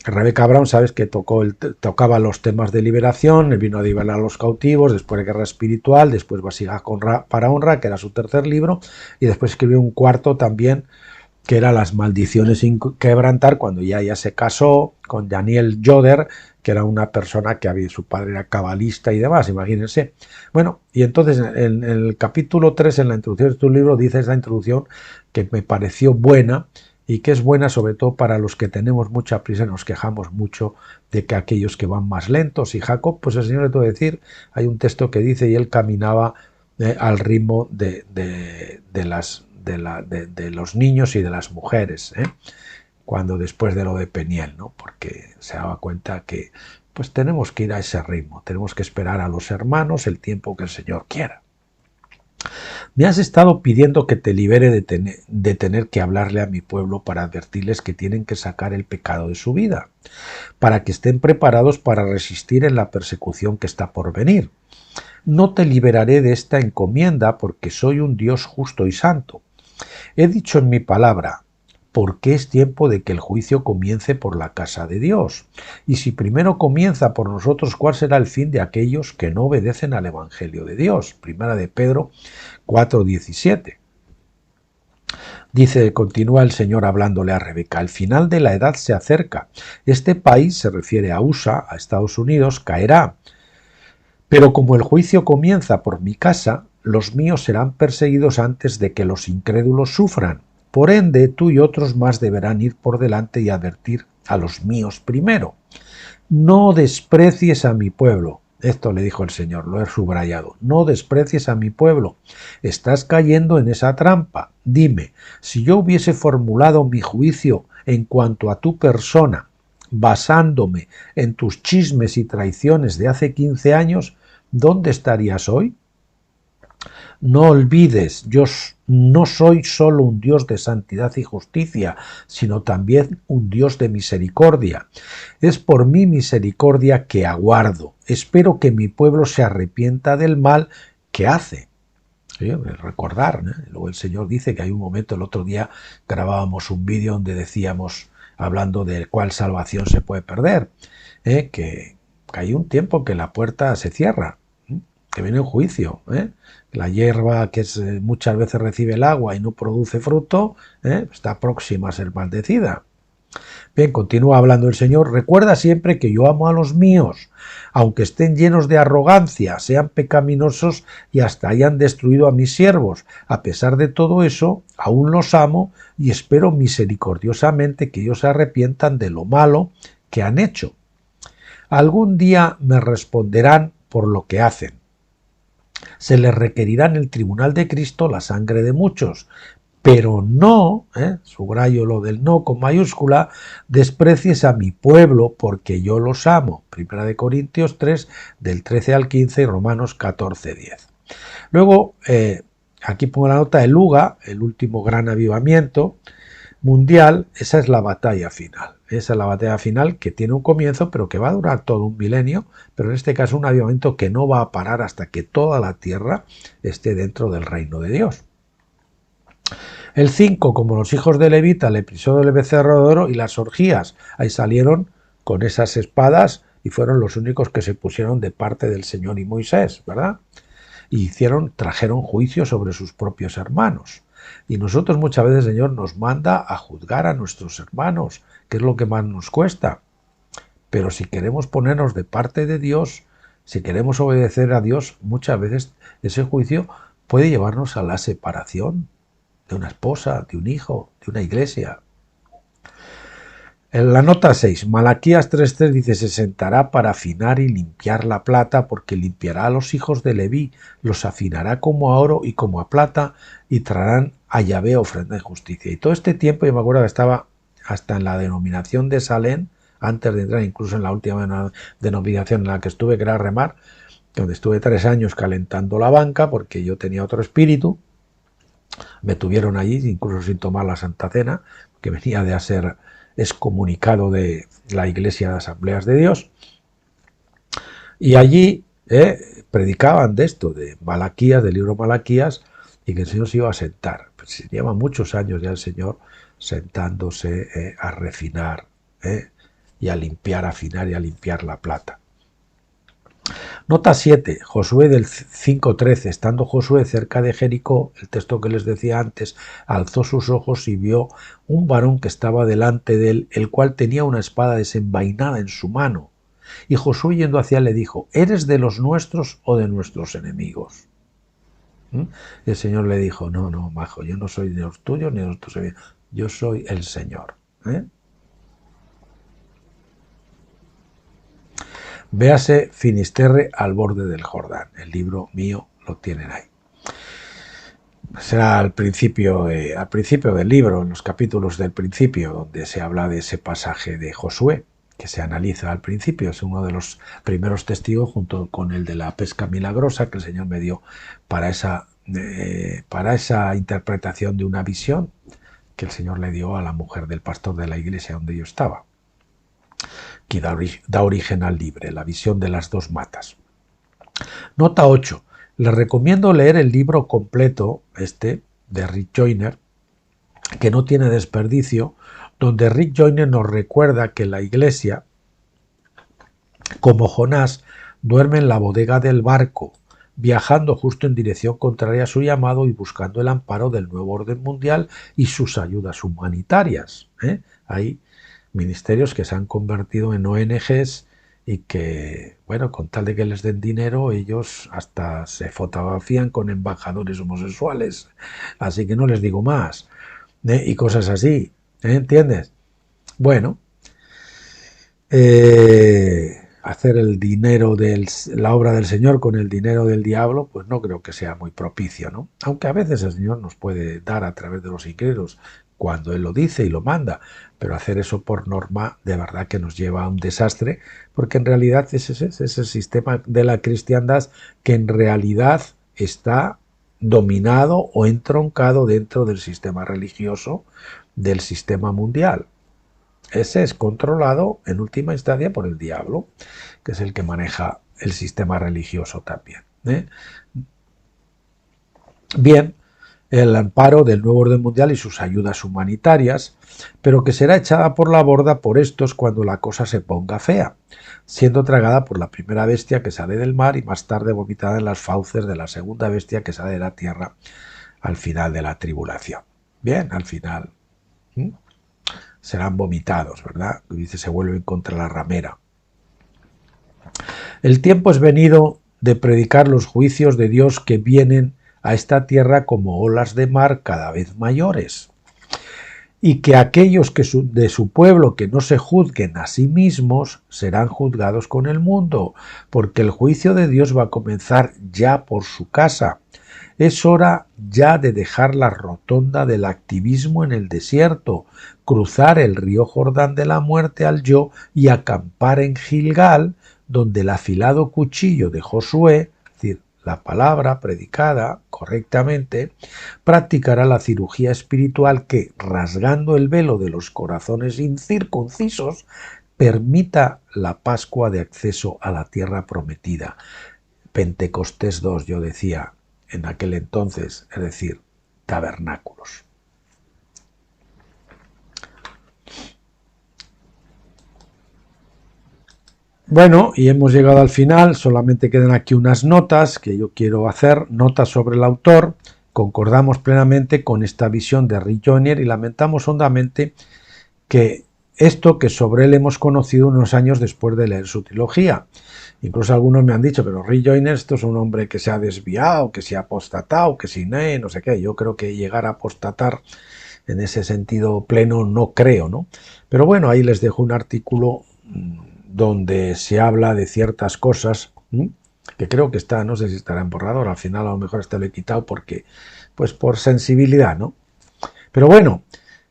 Rebecca Brown, sabes que tocaba los temas de liberación, él vino a liberar a los cautivos, después de Guerra Espiritual, después Vasija para honra, que era su tercer libro, y después escribió un cuarto también, que era Las maldiciones sin quebrantar, cuando ya se casó con Daniel Joder, que era una persona que su padre era cabalista y demás, imagínense. Bueno, y entonces en el capítulo 3, en la introducción de tu libro, dice esa introducción que me pareció buena, y que es buena sobre todo para los que tenemos mucha prisa y nos quejamos mucho de que aquellos que van más lentos. Y Jacob, pues el Señor le puede decir, hay un texto que dice, y él caminaba al ritmo de los niños y de las mujeres, cuando después de lo de Peniel, ¿no? Porque se daba cuenta que pues tenemos que ir a ese ritmo, tenemos que esperar a los hermanos el tiempo que el Señor quiera. Me has estado pidiendo que te libere de tener que hablarle a mi pueblo para advertirles que tienen que sacar el pecado de su vida, para que estén preparados para resistir en la persecución que está por venir. No te liberaré de esta encomienda porque soy un Dios justo y santo. He dicho en mi palabra, porque es tiempo de que el juicio comience por la casa de Dios. Y si primero comienza por nosotros, ¿cuál será el fin de aquellos que no obedecen al Evangelio de Dios? Primera de Pedro 4:17. Dice, continúa el Señor hablándole a Rebeca, el final de la edad se acerca. Este país, se refiere a USA, a Estados Unidos, caerá. Pero como el juicio comienza por mi casa, los míos serán perseguidos antes de que los incrédulos sufran. Por ende, tú y otros más deberán ir por delante y advertir a los míos primero. No desprecies a mi pueblo. Esto le dijo el Señor, lo he subrayado. No desprecies a mi pueblo. Estás cayendo en esa trampa. Dime, si yo hubiese formulado mi juicio en cuanto a tu persona, basándome en tus chismes y traiciones de hace 15 años, ¿dónde estarías hoy? No olvides, yo no soy solo un Dios de santidad y justicia, sino también un Dios de misericordia. Es por mi misericordia que aguardo. Espero que mi pueblo se arrepienta del mal que hace. ¿Sí? Recordar, ¿no? Luego el Señor dice que hay un momento, el otro día grabábamos un vídeo donde decíamos, hablando de cuál salvación se puede perder, que hay un tiempo que la puerta se cierra, que viene el juicio, la hierba que muchas veces recibe el agua y no produce fruto, está próxima a ser maldecida. Bien, continúa hablando el Señor, recuerda siempre que yo amo a los míos, aunque estén llenos de arrogancia, sean pecaminosos y hasta hayan destruido a mis siervos. A pesar de todo eso, aún los amo y espero misericordiosamente que ellos se arrepientan de lo malo que han hecho. Algún día me responderán por lo que hacen. Se les requerirá en el tribunal de Cristo la sangre de muchos, pero no, subrayo lo del no con mayúscula, desprecies a mi pueblo porque yo los amo. Primera de Corintios 3, del 13 al 15 y Romanos 14, 10. Luego, aquí pongo la nota de Luga, el último gran avivamiento mundial. Esa es la batalla final. Esa es la batalla final que tiene un comienzo, pero que va a durar todo un milenio, pero en este caso un avivamiento que no va a parar hasta que toda la tierra esté dentro del reino de Dios. El 5, como los hijos de Levita, el episodio del becerro de oro y las orgías. Ahí salieron con esas espadas y fueron los únicos que se pusieron de parte del Señor y Moisés, ¿verdad? Y trajeron juicio sobre sus propios hermanos. Y nosotros muchas veces el Señor nos manda a juzgar a nuestros hermanos, que es lo que más nos cuesta. Pero si queremos ponernos de parte de Dios, si queremos obedecer a Dios, muchas veces ese juicio puede llevarnos a la separación de una esposa, de un hijo, de una iglesia. En la nota 6, Malaquías 3.3 dice: se sentará para afinar y limpiar la plata, porque limpiará a los hijos de Leví, los afinará como a oro y como a plata, y traerán a Yahvé ofrenda de justicia. Y todo este tiempo yo me acuerdo que estaba hasta en la denominación de Salem, antes de entrar incluso en la última denominación en la que estuve, que era Remar, donde estuve 3 años calentando la banca, porque yo tenía otro espíritu. Me tuvieron allí, incluso sin tomar la Santa Cena, que venía de ser excomunicado de la Iglesia de Asambleas de Dios. Y allí predicaban de esto, de Malaquías, del libro Malaquías, y que el Señor se iba a sentar. Pues lleva muchos años ya el Señor sentándose a refinar y a limpiar, afinar y a limpiar la plata. Nota 7, Josué del 5.13. Estando Josué cerca de Jericó, el texto que les decía antes, alzó sus ojos y vio un varón que estaba delante de él, el cual tenía una espada desenvainada en su mano. Y Josué, yendo hacia él, le dijo: ¿eres de los nuestros o de nuestros enemigos? Y el Señor le dijo: no, majo, yo no soy de los tuyos ni de los tuyos, yo soy el Señor. Véase Finisterre al borde del Jordán. El libro mío lo tienen ahí. Será al principio del libro, en los capítulos del principio, donde se habla de ese pasaje de Josué, que se analiza al principio. Es uno de los primeros testigos, junto con el de la pesca milagrosa, que el Señor me dio para esa interpretación de una visión que el Señor le dio a la mujer del pastor de la iglesia donde yo estaba, que da origen al libro, la visión de las 2 matas. Nota 8. Les recomiendo leer el libro completo, de Rick Joyner, que no tiene desperdicio, donde Rick Joyner nos recuerda que la iglesia, como Jonás, duerme en la bodega del barco, viajando justo en dirección contraria a su llamado y buscando el amparo del nuevo orden mundial y sus ayudas humanitarias. Hay ministerios que se han convertido en ONGs y que, bueno, con tal de que les den dinero, ellos hasta se fotografían con embajadores homosexuales, así que no les digo más, y cosas así, ¿entiendes? Bueno, hacer el dinero la obra del Señor con el dinero del diablo, pues no creo que sea muy propicio, ¿no? Aunque a veces el Señor nos puede dar a través de los incrédulos cuando Él lo dice y lo manda, pero hacer eso por norma de verdad que nos lleva a un desastre, porque en realidad es el sistema de la cristiandad que en realidad está dominado o entroncado dentro del sistema religioso del sistema mundial. Ese es controlado en última instancia por el diablo, que es el que maneja el sistema religioso también. Bien, el amparo del nuevo orden mundial y sus ayudas humanitarias, pero que será echada por la borda por estos cuando la cosa se ponga fea, siendo tragada por la primera bestia que sale del mar y más tarde vomitada en las fauces de la segunda bestia que sale de la tierra al final de la tribulación. Bien, al final serán vomitados, ¿verdad? Dice, se vuelven contra la ramera. El tiempo es venido de predicar los juicios de Dios que vienen a esta tierra como olas de mar cada vez mayores, y que aquellos que de su pueblo que no se juzguen a sí mismos serán juzgados con el mundo, porque el juicio de Dios va a comenzar ya por su casa. Es hora ya de dejar la rotonda del activismo en el desierto, cruzar el río Jordán de la muerte al yo y acampar en Gilgal, donde el afilado cuchillo de Josué, es decir, la palabra predicada correctamente, practicará la cirugía espiritual que, rasgando el velo de los corazones incircuncisos, permita la Pascua de acceso a la tierra prometida. Pentecostés 2, yo decía en aquel entonces, es decir, tabernáculos. Bueno, y hemos llegado al final, solamente quedan aquí unas notas que yo quiero hacer, notas sobre el autor. Concordamos plenamente con esta visión de Rick Joyner y lamentamos hondamente que esto que sobre él hemos conocido unos años después de leer su trilogía. Incluso algunos me han dicho, pero Rick Joyner, esto es un hombre que se ha desviado, que se ha apostatado, que si no sé qué. Yo creo que llegar a apostatar en ese sentido pleno no creo, ¿no? Pero bueno, ahí les dejo un artículo donde se habla de ciertas cosas que creo que está, no sé si estará en borrador, al final a lo mejor lo he quitado porque, pues por sensibilidad, ¿no? Pero bueno,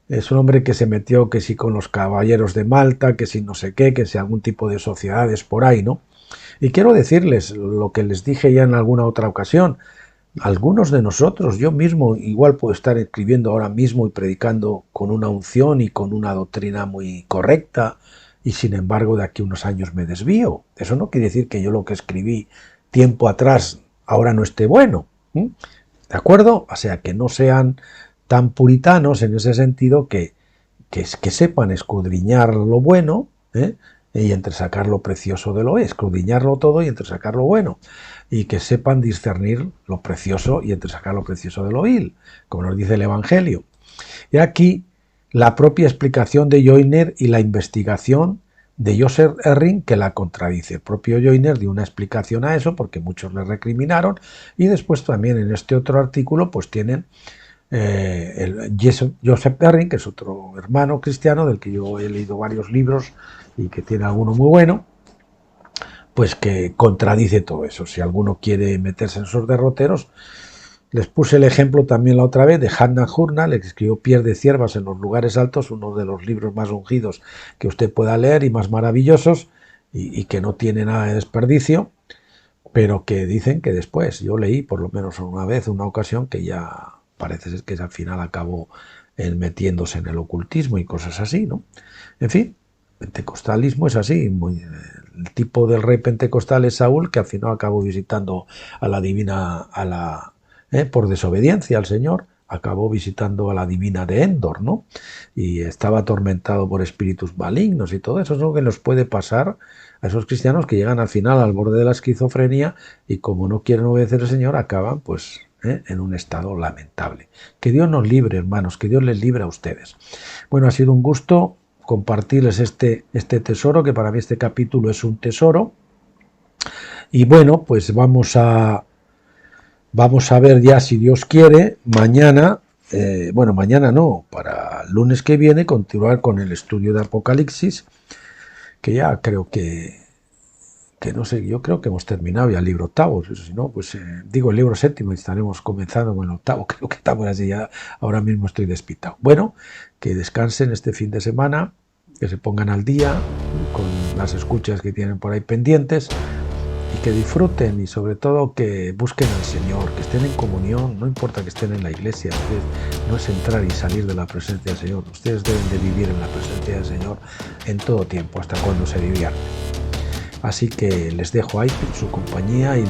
es un hombre que se metió que si con los caballeros de Malta, que si no sé qué, que si algún tipo de sociedades por ahí, ¿no? Y quiero decirles lo que les dije ya en alguna otra ocasión. Algunos de nosotros, yo mismo, igual puedo estar escribiendo ahora mismo y predicando con una unción y con una doctrina muy correcta, y sin embargo de aquí a unos años me desvío. Eso no quiere decir que yo lo que escribí tiempo atrás ahora no esté bueno. ¿De acuerdo? O sea, que no sean tan puritanos en ese sentido que sepan escudriñar lo bueno, y entresacar lo precioso de lo escudriñarlo todo y entresacar lo bueno, y que sepan discernir lo precioso y entresacar lo precioso de lo vil, como nos dice el Evangelio. Y aquí la propia explicación de Joyner y la investigación de Joseph Erring que la contradice. El propio Joyner dio una explicación a eso porque muchos le recriminaron, y después también en este otro artículo pues tienen Joseph Erring, que es otro hermano cristiano del que yo he leído varios libros y que tiene alguno muy bueno, pues que contradice todo eso. Si alguno quiere meterse en esos derroteros, les puse el ejemplo también la otra vez de Hannah Hurnal, que escribió Pies de ciervas en los lugares altos, uno de los libros más ungidos que usted pueda leer y más maravillosos, y que no tiene nada de desperdicio, pero que dicen que después, yo leí por lo menos una vez, una ocasión, que ya parece ser que al final acabó metiéndose en el ocultismo y cosas así, ¿no? En fin, pentecostalismo es así, el tipo del rey pentecostal es Saúl, que al final acabó visitando a la divina, por desobediencia al Señor, acabó visitando a la divina de Endor, ¿no? Y estaba atormentado por espíritus malignos y todo eso es lo que nos puede pasar a esos cristianos que llegan al final al borde de la esquizofrenia y como no quieren obedecer al Señor acaban pues en un estado lamentable. Que Dios nos libre, hermanos, que Dios les libre a ustedes. Bueno, ha sido un gusto compartirles este tesoro, que para mí este capítulo es un tesoro. Y bueno, pues vamos a ver ya, si Dios quiere, mañana, mañana no, para el lunes que viene, continuar con el estudio de Apocalipsis, que ya creo que no sé, yo creo que hemos terminado ya el libro octavo, si no, pues el libro séptimo y estaremos comenzando con el octavo, creo que estamos así ya, ahora mismo estoy despistado. Bueno, que descansen este fin de semana, que se pongan al día con las escuchas que tienen por ahí pendientes, y que disfruten y sobre todo que busquen al Señor, que estén en comunión, no importa que estén en la iglesia, no es entrar y salir de la presencia del Señor, ustedes deben de vivir en la presencia del Señor en todo tiempo, hasta cuando se divierten. Así que les dejo ahí en su compañía y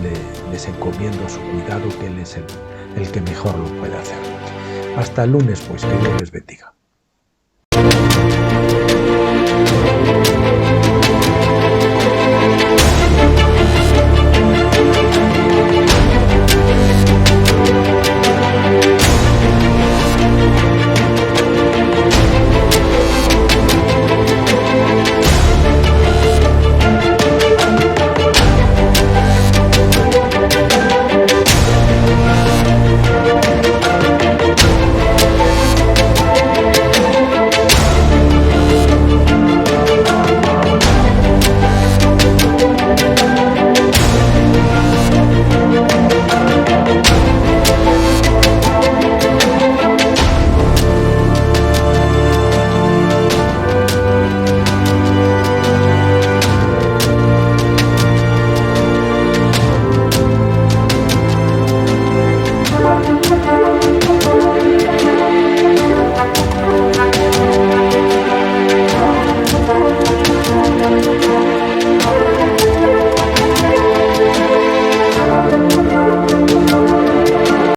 les encomiendo su cuidado, que Él es el que mejor lo puede hacer. Hasta el lunes, pues, que Dios les bendiga.